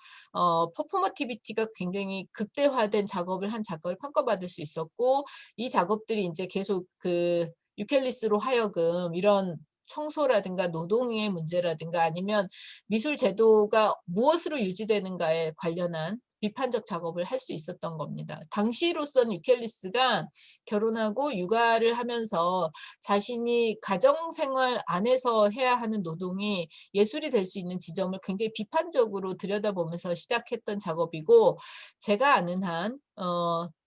퍼포머티비티가 굉장히 극대화된 작업을 한 작가를 평가받을 수 있었고 이 작업들이 이제 계속 그 유켈리스로 하여금 이런 청소라든가 노동의 문제라든가 아니면 미술 제도가 무엇으로 유지되는가에 관련한 비판적 작업을 할 수 있었던 겁니다. 당시로서는 유켈리스가 결혼하고 육아를 하면서 자신이 가정생활 안에서 해야 하는 노동이 예술이 될 수 있는 지점을 굉장히 비판적으로 들여다보면서 시작했던 작업이고 제가 아는 한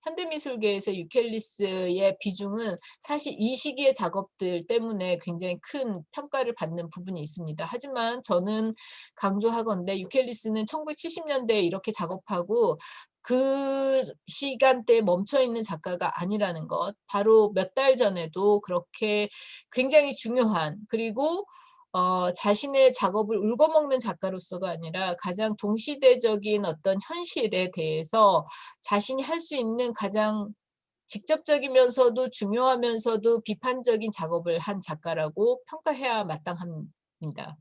현대미술계에서 유켈리스의 비중은 사실 이 시기의 작업들 때문에 굉장히 큰 평가를 받는 부분이 있습니다. 하지만 저는 강조하건대 유켈리스는 1970년대에 이렇게 작업하고 그 시간대에 멈춰있는 작가가 아니라는 것. 바로 몇 달 전에도 그렇게 굉장히 중요한 그리고 자신의 작업을 울거먹는 작가로서가 아니라 가장 동시대적인 어떤 현실에 대해서 자신이 할 수 있는 가장 직접적이면서도 중요하면서도 비판적인 작업을 한 작가라고 평가해야 마땅합니다.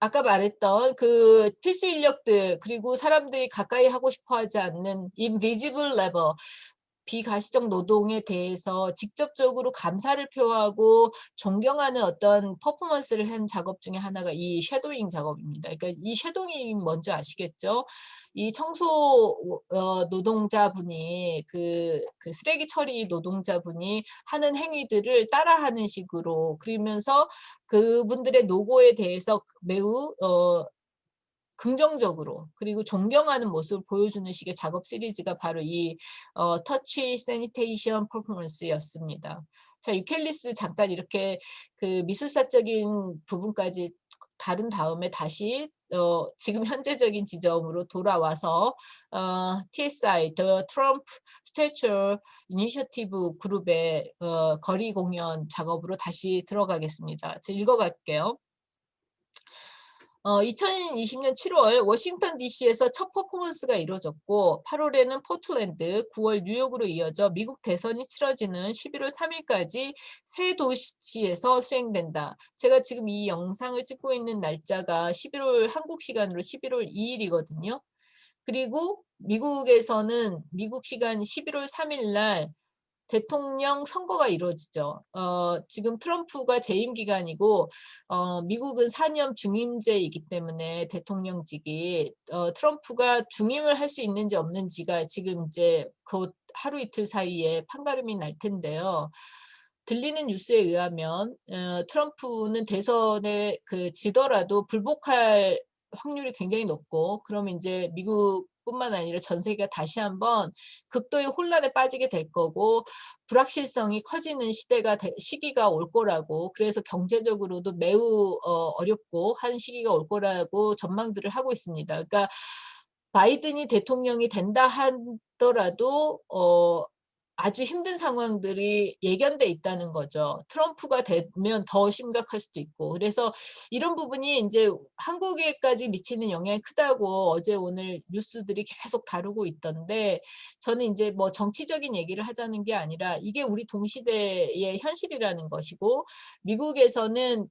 아까 말했던 그 필수 인력들, 그리고 사람들이 가까이 하고 싶어 하지 않는 invisible labor, 비가시적 노동에 대해서 직접적으로 감사를 표하고 존경하는 어떤 퍼포먼스를 한 작업 중에 하나가 이 섀도잉 작업입니다. 그러니까 이 섀도잉이 뭔지 아시겠죠? 이 청소 노동자분이 그 쓰레기 처리 노동자분이 하는 행위들을 따라하는 식으로, 그러면서 그분들의 노고에 대해서 매우 긍정적으로 그리고 존경하는 모습을 보여주는 식의 작업 시리즈가 바로 이 터치 세니테이션 퍼포먼스였습니다. 자, 유켈리스 잠깐 이렇게 그 미술사적인 부분까지 다룬 다음에 다시 지금 현재적인 지점으로 돌아와서 TSI, The Trump Statue Initiative 그룹의 거리 공연 작업으로 다시 들어가겠습니다. 제가 읽어갈게요. 2020년 7월 워싱턴 DC에서 첫 퍼포먼스가 이루어졌고 8월에는 포틀랜드, 9월 뉴욕으로 이어져 미국 대선이 치러지는 11월 3일까지 세 도시에서 수행된다. 제가 지금 이 영상을 찍고 있는 날짜가 11월 한국 시간으로 11월 2일이거든요. 그리고 미국에서는 미국 시간 11월 3일 날 대통령 선거가 이루어지죠. 지금 트럼프가 재임 기간이고 미국은 4년 중임제이기 때문에 대통령직이 트럼프가 중임을 할 수 있는지 없는지가 지금 이제 곧 하루 이틀 사이에 판가름이 날 텐데요. 들리는 뉴스에 의하면 트럼프는 대선에 지더라도 불복할 확률이 굉장히 높고, 그러면 이제 미국뿐만 아니라 전 세계가 다시 한번 극도의 혼란에 빠지게 될 거고, 불확실성이 커지는 시기가 올 거라고, 그래서 경제적으로도 매우 어렵고 한 시기가 올 거라고 전망들을 하고 있습니다. 그러니까 바이든이 대통령이 된다 하더라도 아주 힘든 상황들이 예견돼 있다는 거죠. 트럼프가 되면 더 심각할 수도 있고. 그래서 이런 부분이 이제 한국에까지 미치는 영향이 크다고 어제 오늘 뉴스들이 계속 다루고 있던데, 저는 이제 뭐 정치적인 얘기를 하자는 게 아니라 이게 우리 동시대의 현실이라는 것이고, 미국에서는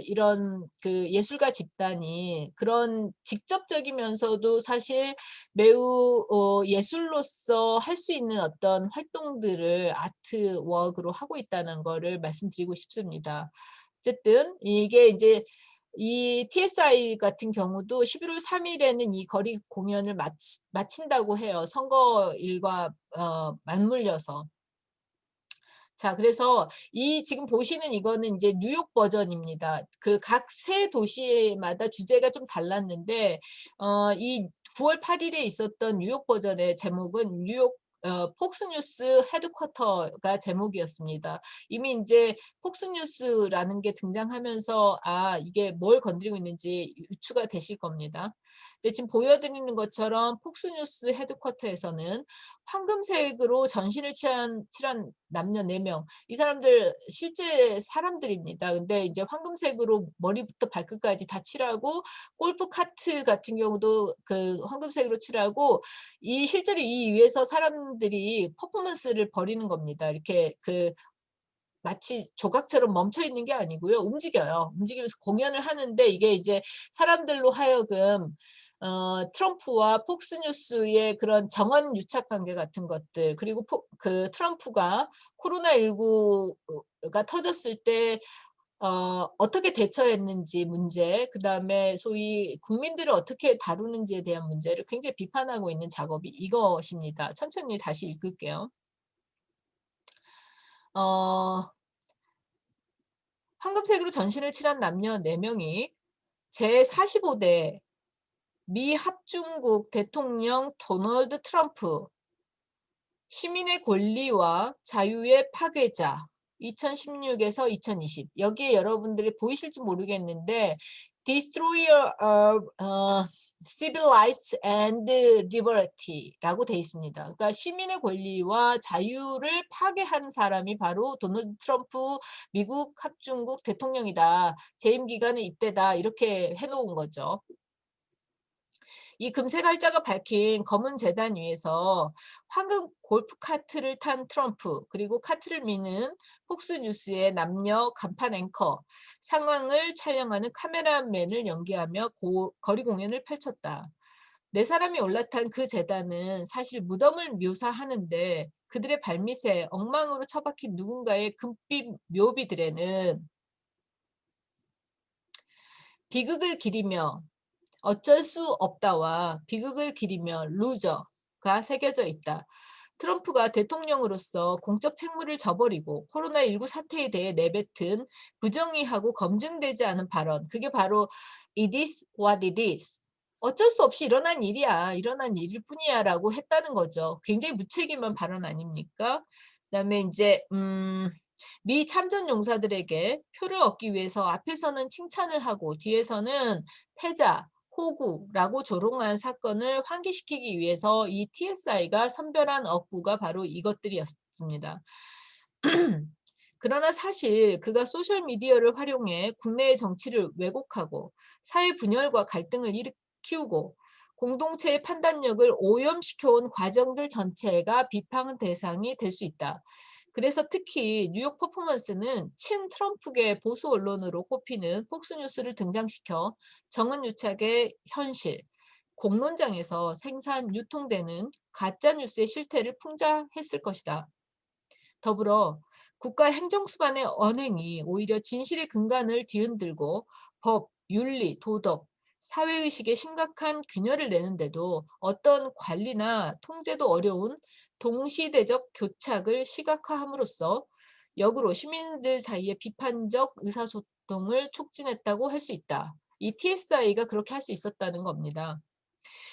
이런 예술가 집단이 그런 직접적이면서도 사실 매우 예술로서 할 수 있는 어떤 활동들을 아트웍으로 하고 있다는 거를 말씀드리고 싶습니다. 어쨌든 이게 이제 이 TSI 같은 경우도 11월 3일에는 이 거리 공연을 마친다고 해요. 선거일과 맞물려서. 자, 그래서 이 지금 보시는 이거는 이제 뉴욕 버전입니다. 각 세 도시마다 주제가 좀 달랐는데, 이 9월 8일에 있었던 뉴욕 버전의 제목은 뉴욕 폭스뉴스 헤드쿼터가 제목이었습니다. 이미 이제 폭스뉴스라는 게 등장하면서 이게 뭘 건드리고 있는지 유추가 되실 겁니다. 근데 지금 보여드리는 것처럼 폭스뉴스 헤드쿼터에서는 황금색으로 전신을 칠한 남녀 4명. 이 사람들 실제 사람들입니다. 근데 이제 황금색으로 머리부터 발끝까지 다 칠하고, 골프 카트 같은 경우도 황금색으로 칠하고, 실제로 이 위에서 사람들이 퍼포먼스를 벌이는 겁니다. 이렇게 마치 조각처럼 멈춰 있는 게 아니고요. 움직여요. 움직이면서 공연을 하는데, 이게 이제 사람들로 하여금 트럼프와 폭스뉴스의 그런 정원 유착 관계 같은 것들, 그리고 트럼프가 코로나19가 터졌을 때 어떻게 대처했는지 문제, 그다음에 소위 국민들을 어떻게 다루는지에 대한 문제를 굉장히 비판하고 있는 작업이 이것입니다. 천천히 다시 읽을게요. 황금색으로 전신을 칠한 남녀 4명이 제45대 미 합중국 대통령 도널드 트럼프, 시민의 권리와 자유의 파괴자, 2016에서 2020. 여기에 여러분들이 보이실지 모르겠는데 Destroyer of civilized and liberty라고 돼 있습니다. 그러니까 시민의 권리와 자유를 파괴한 사람이 바로 도널드 트럼프 미국 합중국 대통령이다. 재임 기간은 이때다. 이렇게 해놓은 거죠. 이 금색 할자가 밝힌 검은 재단 위에서 황금 골프 카트를 탄 트럼프, 그리고 카트를 미는 폭스뉴스의 남녀 간판 앵커, 상황을 촬영하는 카메라맨을 연기하며 거리 공연을 펼쳤다. 네 사람이 올라탄 그 재단은 사실 무덤을 묘사하는데 그들의 발밑에 엉망으로 처박힌 누군가의 금빛 묘비들에는 비극을 기리며 어쩔 수 없다와 비극을 기리며 루저가 새겨져 있다. 트럼프가 대통령으로서 공적 책무를 저버리고 코로나19 사태에 대해 내뱉은 부정의하고 검증되지 않은 발언, 그게 바로 it is what it is. 어쩔 수 없이 일어난 일이야. 일어난 일일 뿐이야 라고 했다는 거죠. 굉장히 무책임한 발언 아닙니까? 그다음에 이제 미 참전 용사들에게 표를 얻기 위해서 앞에서는 칭찬을 하고 뒤에서는 패자, 호구라고 조롱한 사건을 환기시키기 위해서 이 TSI가 선별한 업구가 바로 이것들이었습니다. 그러나 사실 그가 소셜미디어를 활용해 국내의 정치를 왜곡하고 사회 분열과 갈등을 키우고 공동체의 판단력을 오염시켜온 과정들 전체가 비판 대상이 될 수 있다. 그래서 특히 뉴욕 퍼포먼스는 친 트럼프계 보수 언론으로 꼽히는 폭스뉴스를 등장시켜 정은유착의 현실, 공론장에서 생산, 유통되는 가짜뉴스의 실태를 풍자했을 것이다. 더불어 국가 행정수반의 언행이 오히려 진실의 근간을 뒤흔들고 법, 윤리, 도덕, 사회의식에 심각한 균열을 내는데도 어떤 관리나 통제도 어려운 동시대적 교착을 시각화함으로써 역으로 시민들 사이의 비판적 의사소통을 촉진했다고 할 수 있다. 이 TSI가 그렇게 할 수 있었다는 겁니다.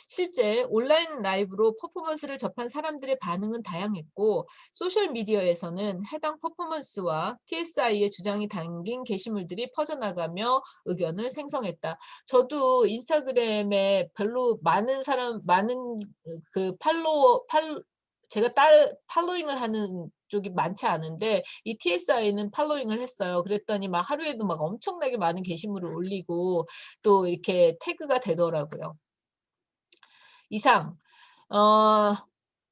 실제 온라인 라이브로 퍼포먼스를 접한 사람들의 반응은 다양했고 소셜미디어에서는 해당 퍼포먼스와 TSI의 주장이 담긴 게시물들이 퍼져나가며 의견을 생성했다. 저도 인스타그램에 별로 많은 그 제가 팔로잉을 하는 쪽이 많지 않은데 이 TSI는 팔로잉을 했어요. 그랬더니 막 하루에도 막 엄청나게 많은 게시물을 올리고 또 이렇게 태그가 되더라고요. 이상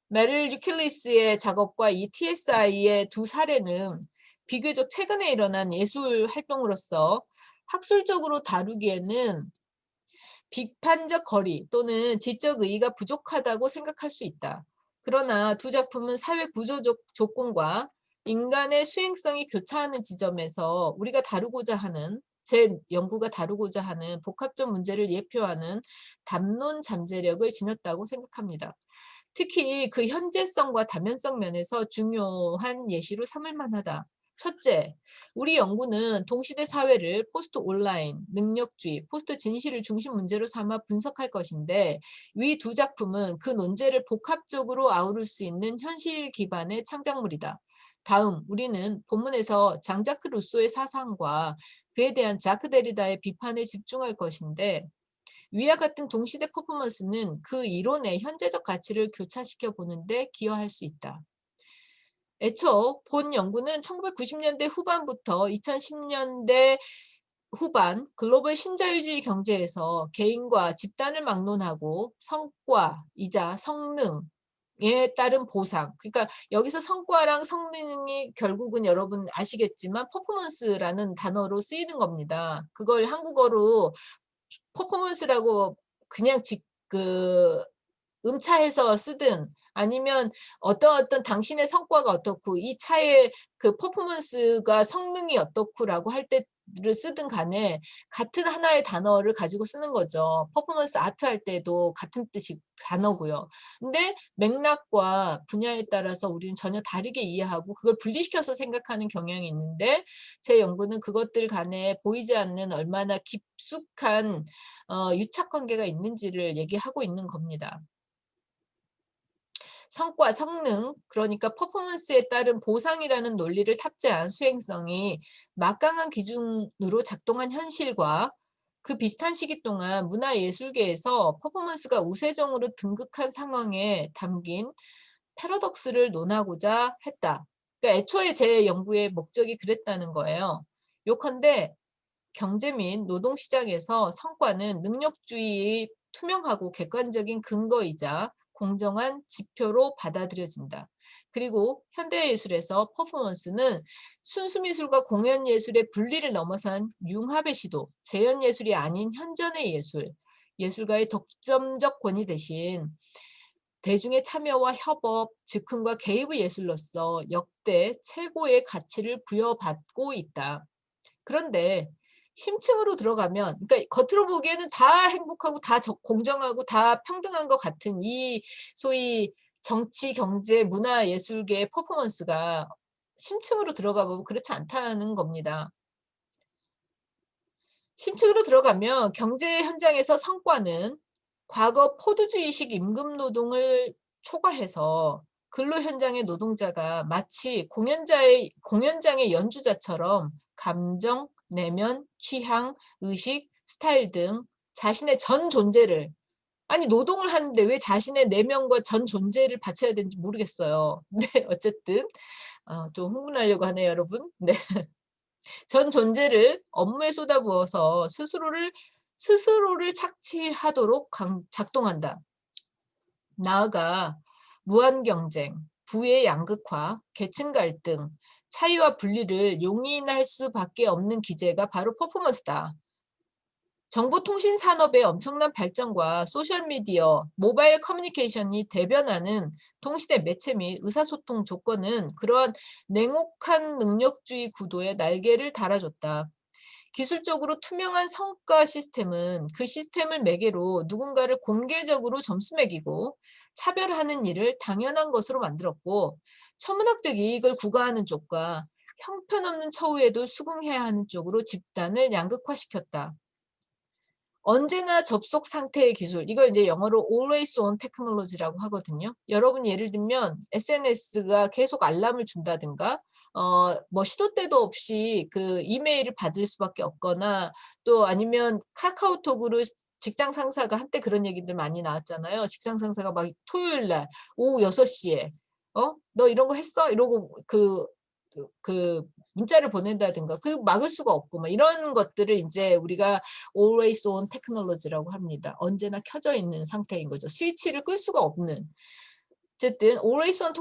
메릴 유킬리스의 작업과 이 TSI의 두 사례는 비교적 최근에 일어난 예술 활동으로서 학술적으로 다루기에는 비판적 거리 또는 지적 의의가 부족하다고 생각할 수 있다. 그러나 두 작품은 사회 구조적 조건과 인간의 수행성이 교차하는 지점에서 우리가 다루고자 하는 제 연구가 다루고자 하는 복합적 문제를 예표하는 담론 잠재력을 지녔다고 생각합니다. 특히 그 현재성과 다면성 면에서 중요한 예시로 삼을 만하다. 첫째, 우리 연구는 동시대 사회를 포스트 온라인, 능력주의, 포스트 진실을 중심 문제로 삼아 분석할 것인데 위 두 작품은 그 논제를 복합적으로 아우를 수 있는 현실 기반의 창작물이다. 다음, 우리는 본문에서 장자크 루소의 사상과 그에 대한 자크 데리다의 비판에 집중할 것인데 위와 같은 동시대 퍼포먼스는 그 이론의 현재적 가치를 교차시켜 보는데 기여할 수 있다. 애초 본 연구는 1990년대 후반부터 2010년대 후반 글로벌 신자유주의 경제에서 개인과 집단을 막론하고 성과이자 성능에 따른 보상. 그러니까 여기서 성과랑 성능이 결국은 여러분 아시겠지만 퍼포먼스라는 단어로 쓰이는 겁니다. 그걸 한국어로 퍼포먼스라고 그냥 음차해서 쓰든 아니면 어떤 당신의 성과가 어떻고 이 차의 그 퍼포먼스가 성능이 어떻고라고 할 때를 쓰든 간에 같은 하나의 단어를 가지고 쓰는 거죠. 퍼포먼스 아트 할 때도 같은 뜻이 단어고요. 근데 맥락과 분야에 따라서 우리는 전혀 다르게 이해하고 그걸 분리시켜서 생각하는 경향이 있는데 제 연구는 그것들 간에 보이지 않는 얼마나 깊숙한 유착 관계가 있는지를 얘기하고 있는 겁니다. 성과, 성능, 그러니까 퍼포먼스에 따른 보상이라는 논리를 탑재한 수행성이 막강한 기준으로 작동한 현실과 그 비슷한 시기 동안 문화예술계에서 퍼포먼스가 우세종으로 등극한 상황에 담긴 패러독스를 논하고자 했다. 그러니까 애초에 제 연구의 목적이 그랬다는 거예요. 요컨대 경제 및 노동시장에서 성과는 능력주의의 투명하고 객관적인 근거이자 공정한 지표로 받아들여진다. 그리고 현대예술에서 퍼포먼스는 순수미술과 공연예술의 분리를 넘어선 융합의 시도, 재현예술이 아닌 현존의 예술, 예술가의 독점적 권위 대신 대중의 참여와 협업, 즉흥과 개입의 예술로서 역대 최고의 가치를 부여받고 있다. 그런데 심층으로 들어가면, 그러니까 겉으로 보기에는 다 행복하고 다 공정하고 다 평등한 것 같은 이 소위 정치, 경제, 문화, 예술계의 퍼포먼스가 심층으로 들어가 보면 그렇지 않다는 겁니다. 심층으로 들어가면 경제 현장에서 성과는 과거 포도주의식 임금 노동을 초과해서 근로 현장의 노동자가 마치 공연장의 연주자처럼 감정, 내면, 취향, 의식, 스타일 등 자신의 전 존재를, 아니 노동을 하는데 왜 자신의 내면과 전 존재를 바쳐야 되는지 모르겠어요. 네, 어쨌든 좀 흥분하려고 하네요, 여러분. 네. 전 존재를 업무에 쏟아부어서 스스로를 착취하도록 작동한다. 나아가 무한 경쟁, 부의 양극화, 계층 갈등, 차이와 분리를 용인할 수밖에 없는 기제가 바로 퍼포먼스다. 정보통신 산업의 엄청난 발전과 소셜미디어, 모바일 커뮤니케이션이 대변하는 동시대 매체 및 의사소통 조건은 그러한 냉혹한 능력주의 구도에 날개를 달아줬다. 기술적으로 투명한 성과 시스템은 그 시스템을 매개로 누군가를 공개적으로 점수 매기고 차별하는 일을 당연한 것으로 만들었고, 천문학적 이익을 구가하는 쪽과 형편없는 처우에도 수긍해야 하는 쪽으로 집단을 양극화시켰다. 언제나 접속 상태의 기술, 이걸 이제 영어로 always on technology라고 하거든요. 여러분 예를 들면 SNS가 계속 알람을 준다든가 뭐 시도 때도 없이 그 이메일을 받을 수밖에 없거나, 또 아니면 카카오톡으로 직장 상사가 한때 그런 얘기들 많이 나왔잖아요. 직장 상사가 막 토요일 날 오후 6시에 너 이런 거 했어? 이러고 그 문자를 보낸다든가, 그 막을 수가 없고 뭐 이런 것들을 이제 우리가 always on technology라고 합니다. 언제나 켜져 있는 상태인 거죠. 스위치를 끌 수가 없는. 어쨌든 always on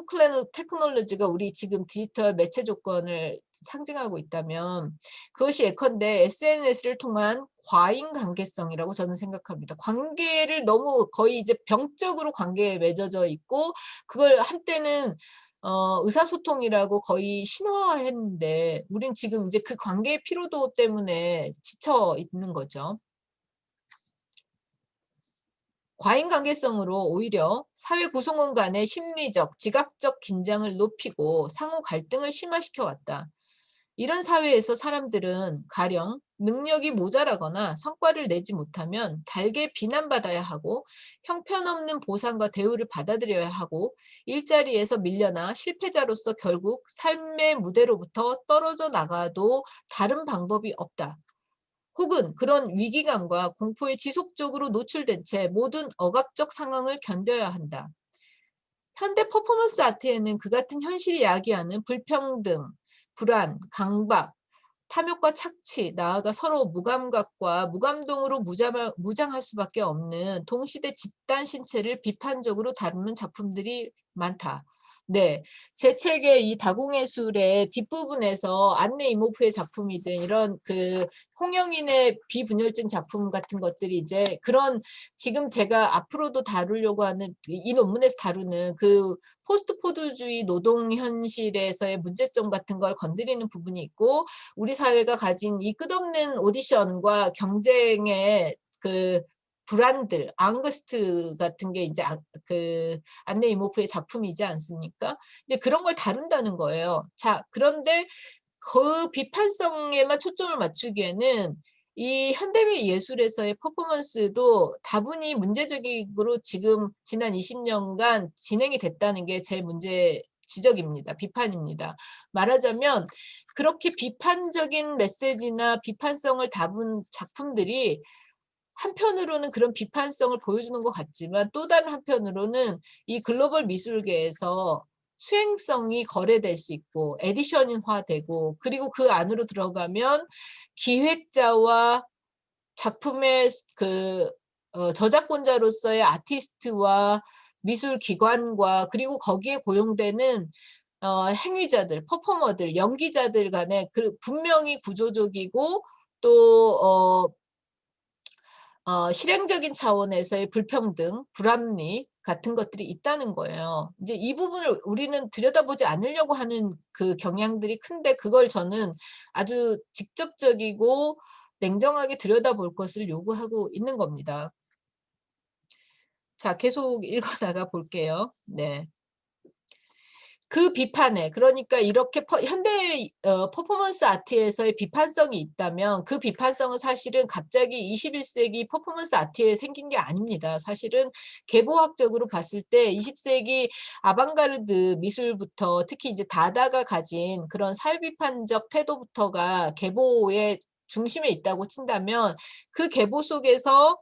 technology가 우리 지금 디지털 매체 조건을 상징하고 있다면, 그것이 예컨대 SNS를 통한 과잉 관계성이라고 저는 생각합니다. 관계를 너무 거의 이제 병적으로 관계에 맺어져 있고, 그걸 한때는 의사소통이라고 거의 신화화했는데 우린 지금 이제 그 관계의 피로도 때문에 지쳐 있는 거죠. 과잉 관계성으로 오히려 사회 구성원 간의 심리적, 지각적 긴장을 높이고 상호 갈등을 심화시켜 왔다. 이런 사회에서 사람들은 가령 능력이 모자라거나 성과를 내지 못하면 달게 비난받아야 하고 형편없는 보상과 대우를 받아들여야 하고, 일자리에서 밀려나 실패자로서 결국 삶의 무대로부터 떨어져 나가도 다른 방법이 없다. 혹은 그런 위기감과 공포에 지속적으로 노출된 채 모든 억압적 상황을 견뎌야 한다. 현대 퍼포먼스 아트에는 그 같은 현실이 야기하는 불평등, 불안, 강박, 탐욕과 착취, 나아가 서로 무감각과 무감동으로 무장할 수밖에 없는 동시대 집단 신체를 비판적으로 다루는 작품들이 많다. 네, 제 책의 이 다공예술의 뒷부분에서 안내 이모프의 작품이든 이런 그 홍영인의 비분열증 작품 같은 것들이 이제 그런, 지금 제가 앞으로도 다루려고 하는 이 논문에서 다루는 그 포스트 포드주의 노동 현실에서의 문제점 같은 걸 건드리는 부분이 있고, 우리 사회가 가진 이 끝없는 오디션과 경쟁의 그 불안들, 앙거스트 같은 게 이제 그 안네 이모프의 작품이지 않습니까? 이제 그런 걸 다룬다는 거예요. 자, 그런데 그 비판성에만 초점을 맞추기에는 이 현대미 예술에서의 퍼포먼스도 다분히 문제적으로 지금 지난 20년간 진행이 됐다는 게 제 문제 지적입니다. 비판입니다. 말하자면 그렇게 비판적인 메시지나 비판성을 담은 작품들이 한편으로는 그런 비판성을 보여주는 것 같지만 또 다른 한편으로는 이 글로벌 미술계에서 수행성이 거래될 수 있고 에디션화되고 그리고 그 안으로 들어가면 기획자와 작품의 그 저작권자로서의 아티스트와 미술 기관과 그리고 거기에 고용되는 행위자들, 퍼포머들, 연기자들 간에 그 분명히 구조적이고 또 실행적인 차원에서의 불평등, 불합리 같은 것들이 있다는 거예요. 이제 이 부분을 우리는 들여다보지 않으려고 하는 그 경향들이 큰데 그걸 저는 아주 직접적이고 냉정하게 들여다볼 것을 요구하고 있는 겁니다. 자, 계속 읽어나가 볼게요. 네. 그 비판에 그러니까 이렇게 현대 퍼포먼스 아트에서의 비판성이 있다면 그 비판성은 사실은 갑자기 21세기 퍼포먼스 아트에 생긴 게 아닙니다. 사실은 계보학적으로 봤을 때 20세기 아방가르드 미술부터 특히 이제 다다가 가진 그런 사회비판적 태도부터가 계보의 중심에 있다고 친다면 그 계보 속에서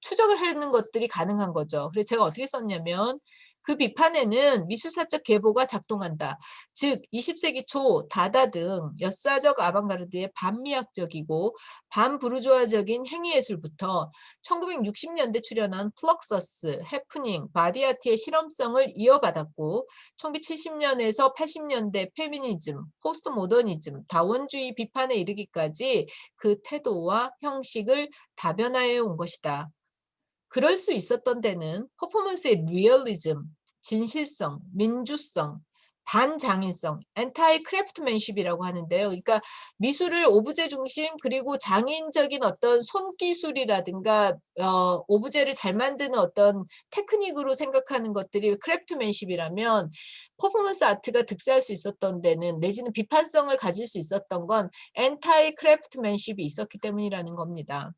추적을 하는 것들이 가능한 거죠. 그래서 제가 어떻게 썼냐면 그 비판에는 미술사적 계보가 작동한다. 즉 20세기 초 다다 등 역사적 아방가르드의 반미학적이고 반부르주아적인 행위예술부터 1960년대 출현한 플럭서스, 해프닝, 바디아트의 실험성을 이어받았고 1970년에서 80년대 페미니즘, 포스트 모더니즘, 다원주의 비판에 이르기까지 그 태도와 형식을 다변화해 온 것이다. 그럴 수 있었던 데는 퍼포먼스의 리얼리즘, 진실성, 민주성, 반장인성, 엔타이 크래프트맨십이라고 하는데요. 그러니까 미술을 오브제 중심 그리고 장인적인 어떤 손기술이라든가 오브제를 잘 만드는 어떤 테크닉으로 생각하는 것들이 크래프트맨십이라면 퍼포먼스 아트가 득세할 수 있었던 데는 내지는 비판성을 가질 수 있었던 건 엔타이 크래프트맨십이 있었기 때문이라는 겁니다.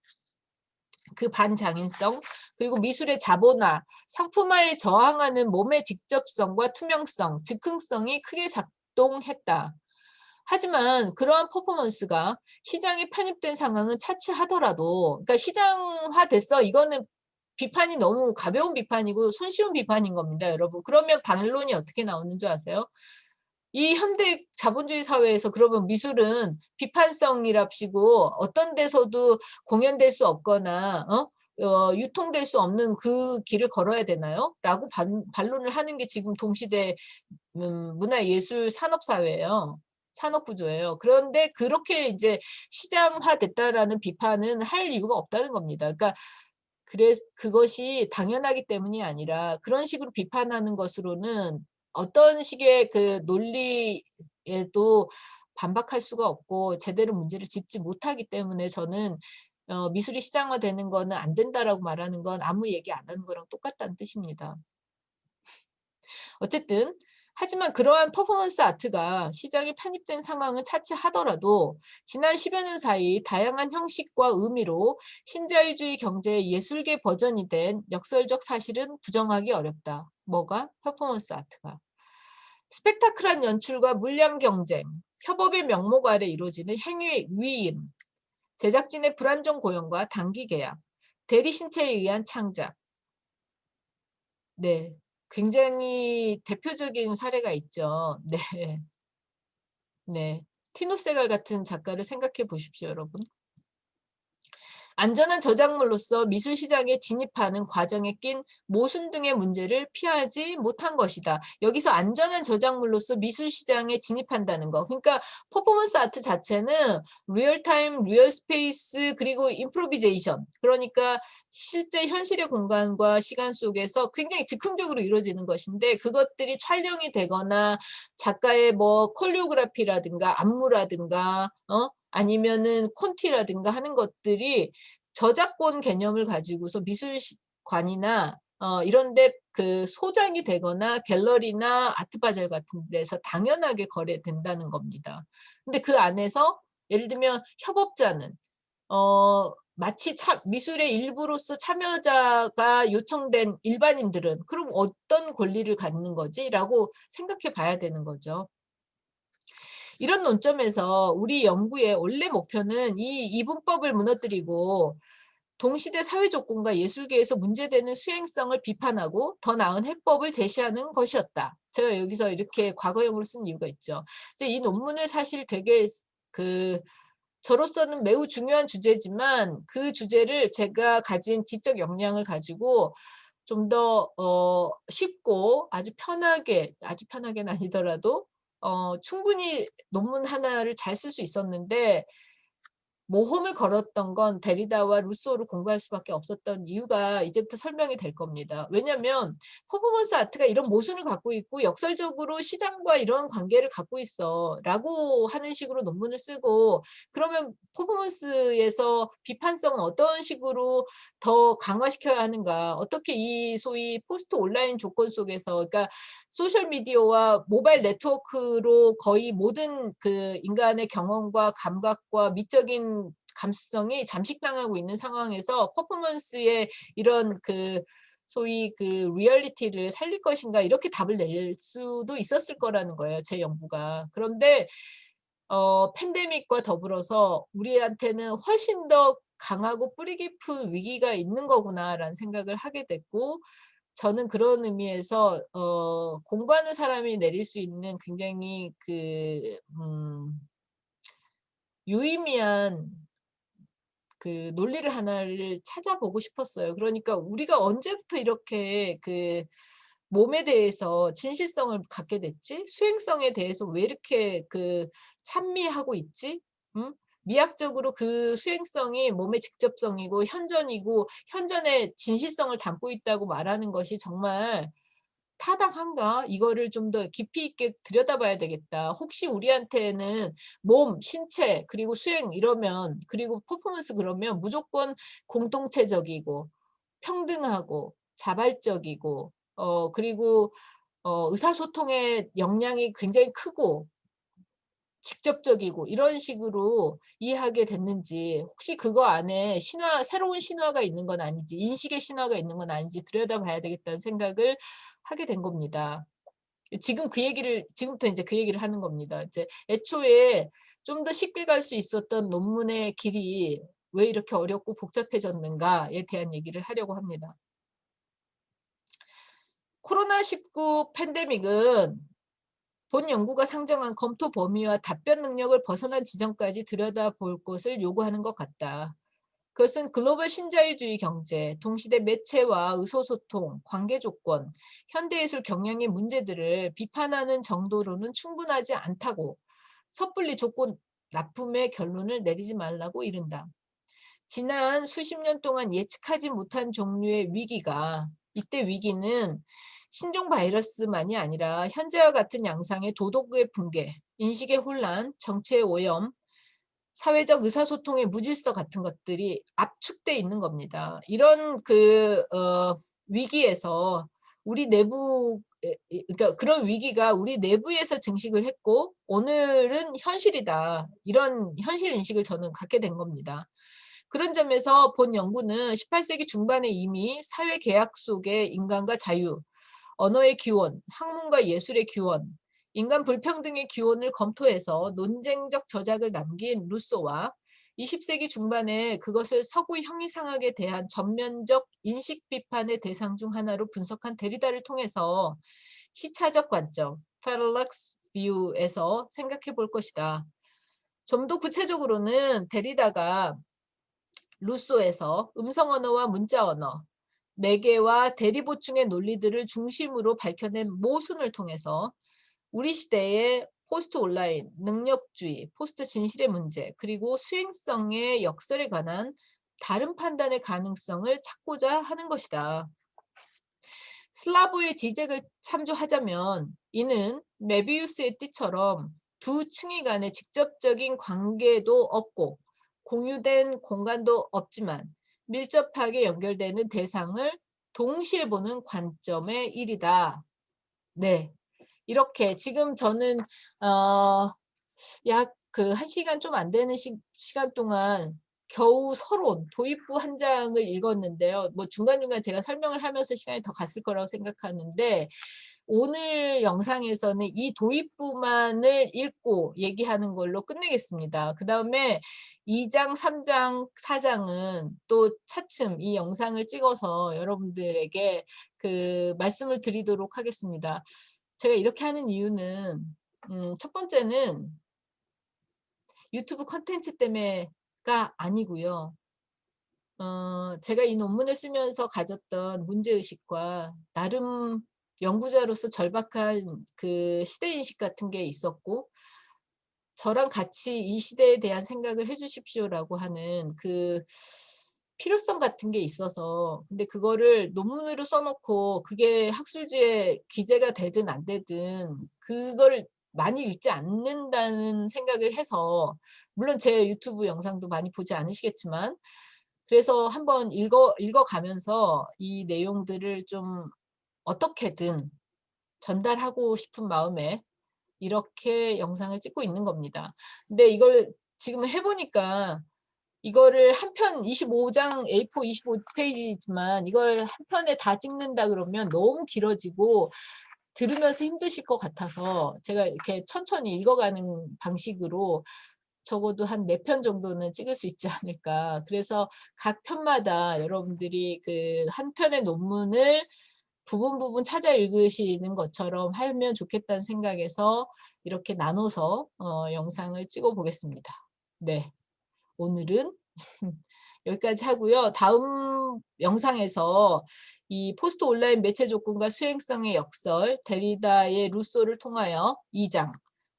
그 반장인성 그리고 미술의 자본화, 상품화에 저항하는 몸의 직접성과 투명성, 즉흥성이 크게 작동했다. 하지만 그러한 퍼포먼스가 시장에 편입된 상황은 차치하더라도 그러니까 시장화됐어. 이거는 비판이 너무 가벼운 비판이고 손쉬운 비판인 겁니다, 여러분. 그러면 반론이 어떻게 나오는 줄 아세요? 이 현대 자본주의 사회에서 그러면 미술은 비판성이랍시고 어떤 데서도 공연될 수 없거나 유통될 수 없는 그 길을 걸어야 되나요? 라고 반론을 하는 게 지금 동시대 문화예술 산업사회예요. 산업구조예요. 그런데 그렇게 이제 시장화됐다라는 비판은 할 이유가 없다는 겁니다. 그러니까 그것이 당연하기 때문이 아니라 그런 식으로 비판하는 것으로는 어떤 식의 그 논리에도 반박할 수가 없고 제대로 문제를 짚지 못하기 때문에 저는 미술이 시장화되는 거는 안 된다라고 말하는 건 아무 얘기 안 하는 거랑 똑같다는 뜻입니다. 어쨌든 하지만 그러한 퍼포먼스 아트가 시장에 편입된 상황은 차치하더라도 지난 10여 년 사이 다양한 형식과 의미로 신자유주의 경제의 예술계 버전이 된 역설적 사실은 부정하기 어렵다. 뭐가? 퍼포먼스 아트가. 스펙타클한 연출과 물량 경쟁, 협업의 명목 아래 이루어지는 행위의 위임, 제작진의 불안정 고용과 단기 계약, 대리 신체에 의한 창작. 네. 굉장히 대표적인 사례가 있죠. 네. 네. 티노 세갈 같은 작가를 생각해 보십시오, 여러분. 안전한 저작물로서 미술 시장에 진입하는 과정에 낀 모순 등의 문제를 피하지 못한 것이다. 여기서 안전한 저작물로서 미술 시장에 진입한다는 거. 그러니까 퍼포먼스 아트 자체는 리얼타임, 리얼 스페이스 그리고 임프로비제이션. 그러니까 실제 현실의 공간과 시간 속에서 굉장히 즉흥적으로 이루어지는 것인데 그것들이 촬영이 되거나 작가의 뭐 콜리오그라피라든가 안무라든가 아니면은 콘티라든가 하는 것들이 저작권 개념을 가지고서 미술관이나 이런데 그 소장이 되거나 갤러리나 아트바젤 같은 데서 당연하게 거래된다는 겁니다. 근데 그 안에서 예를 들면 협업자는 마치 미술의 일부로서 참여자가 요청된 일반인들은 그럼 어떤 권리를 갖는 거지?라고 생각해 봐야 되는 거죠. 이런 논점에서 우리 연구의 원래 목표는 이 이분법을 무너뜨리고 동시대 사회 조건과 예술계에서 문제되는 수행성을 비판하고 더 나은 해법을 제시하는 것이었다. 제가 여기서 이렇게 과거형으로 쓴 이유가 있죠. 이제 이 논문을 사실 되게 저로서는 매우 중요한 주제지만 그 주제를 제가 가진 지적 역량을 가지고 좀 더 쉽고 아주 편하게는 아니더라도 충분히 논문 하나를 잘 쓸 수 있었는데 모험을 걸었던 건 데리다와 루소를 공부할 수밖에 없었던 이유가 이제부터 설명이 될 겁니다. 왜냐하면 퍼포먼스 아트가 이런 모순을 갖고 있고 역설적으로 시장과 이런 관계를 갖고 있어 라고 하는 식으로 논문을 쓰고 그러면 퍼포먼스에서 비판성은 어떤 식으로 더 강화시켜야 하는가 어떻게 이 소위 포스트 온라인 조건 속에서 그러니까 소셜미디어와 모바일 네트워크로 거의 모든 그 인간의 경험과 감각과 미적인 감수성이 잠식당하고 있는 상황에서 퍼포먼스의 이런 소위 리얼리티를 살릴 것인가 이렇게 답을 낼 수도 있었을 거라는 거예요. 제 연구가. 그런데 팬데믹과 더불어서 우리한테는 훨씬 더 강하고 뿌리 깊은 위기가 있는 거구나라는 생각을 하게 됐고 저는 그런 의미에서 공부하는 사람이 내릴 수 있는 굉장히 유의미한 논리를 하나를 찾아보고 싶었어요. 그러니까 우리가 언제부터 이렇게 몸에 대해서 진실성을 갖게 됐지? 수행성에 대해서 왜 이렇게 찬미하고 있지? 음? 미학적으로 그 수행성이 몸의 직접성이고 현전이고 현전의 진실성을 담고 있다고 말하는 것이 정말 타당한가? 이거를 좀 더 깊이 있게 들여다봐야 되겠다. 혹시 우리한테는 몸, 신체, 그리고 수행 이러면 그리고 퍼포먼스 그러면 무조건 공동체적이고 평등하고 자발적이고 그리고 의사소통의 역량이 굉장히 크고 직접적이고 이런 식으로 이해하게 됐는지 혹시 그거 안에 새로운 신화가 있는 건 아닌지 인식의 신화가 있는 건 아닌지 들여다봐야 되겠다는 생각을 하게 된 겁니다. 지금부터 이제 그 얘기를 하는 겁니다. 이제 애초에 좀 더 쉽게 갈 수 있었던 논문의 길이 왜 이렇게 어렵고 복잡해졌는가에 대한 얘기를 하려고 합니다. 코로나19 팬데믹은 본 연구가 상정한 검토 범위와 답변 능력을 벗어난 지점까지 들여다볼 것을 요구하는 것 같다. 그것은 글로벌 신자유주의 경제, 동시대 매체와 의사소통, 관계 조건, 현대예술 경영의 문제들을 비판하는 정도로는 충분하지 않다고 섣불리 조건 납품의 결론을 내리지 말라고 이른다. 지난 수십 년 동안 예측하지 못한 종류의 위기가 이때 위기는 신종 바이러스만이 아니라 현재와 같은 양상의 도덕의 붕괴, 인식의 혼란, 정치의 오염, 사회적 의사소통의 무질서 같은 것들이 압축돼 있는 겁니다. 이런 위기에서 우리 내부 그러니까 그런 위기가 우리 내부에서 증식을 했고 오늘은 현실이다. 이런 현실 인식을 저는 갖게 된 겁니다. 그런 점에서 본 연구는 18세기 중반에 이미 사회 계약 속의 인간과 자유, 언어의 기원, 학문과 예술의 기원, 인간 불평등의 기원을 검토해서 논쟁적 저작을 남긴 루소와 20세기 중반에 그것을 서구 형이상학에 대한 전면적 인식 비판의 대상 중 하나로 분석한 데리다를 통해서 시차적 관점, parallax view에서 생각해 볼 것이다. 좀 더 구체적으로는 데리다가 루소에서 음성 언어와 문자 언어, 매개와 대리보충의 논리들을 중심으로 밝혀낸 모순을 통해서 우리 시대의 포스트 온라인, 능력주의, 포스트 진실의 문제, 그리고 수행성의 역설에 관한 다른 판단의 가능성을 찾고자 하는 것이다. 슬라보의 지적을 참조하자면 이는 메비우스의 띠처럼 두 층이 간의 직접적인 관계도 없고 공유된 공간도 없지만 밀접하게 연결되는 대상을 동시에 보는 관점의 일이다. 네. 이렇게 지금 저는 약 1시간 좀 안 되는 시간 동안 겨우 서론, 도입부 한 장을 읽었는데요. 뭐 중간중간 제가 설명을 하면서 시간이 더 갔을 거라고 생각하는데 오늘 영상에서는 이 도입부만을 읽고 얘기하는 걸로 끝내겠습니다. 그다음에 2 장, 3 장, 4 장은 또 차츰 이 영상을 찍어서 여러분들에게 그 말씀을 드리도록 하겠습니다. 제가 이렇게 하는 이유는 첫 번째는 유튜브 콘텐츠 때문에가 아니고요. 제가 이 논문을 쓰면서 가졌던 문제의식과 나름 연구자로서 절박한 그 시대인식 같은 게 있었고 저랑 같이 이 시대에 대한 생각을 해 주십시오라고 하는 그 필요성 같은 게 있어서 근데 그거를 논문으로 써 놓고 그게 학술지에 기재가 되든 안 되든 그걸 많이 읽지 않는다는 생각을 해서 물론 제 유튜브 영상도 많이 보지 않으시겠지만 그래서 한번 읽어가면서 이 내용들을 좀 어떻게든 전달하고 싶은 마음에 이렇게 영상을 찍고 있는 겁니다. 근데 이걸 지금 해 보니까 이거를 한 편 25장 A4 25 페이지지만 이걸 한 편에 다 찍는다 그러면 너무 길어지고 들으면서 힘드실 것 같아서 제가 이렇게 천천히 읽어가는 방식으로 적어도 한 4편 정도는 찍을 수 있지 않을까. 그래서 각 편마다 여러분들이 그 한 편의 논문을 부분 부분 찾아 읽으시는 것처럼 하면 좋겠다는 생각에서 이렇게 나눠서 영상을 찍어 보겠습니다. 네. 오늘은 여기까지 하고요. 다음 영상에서 이 포스트 온라인 매체 조건과 수행성의 역설, 데리다의 루소를 통하여 2장,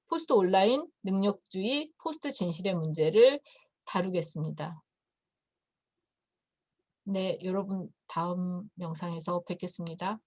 포스트 온라인 능력주의, 포스트 진실의 문제를 다루겠습니다. 네, 여러분 다음 영상에서 뵙겠습니다.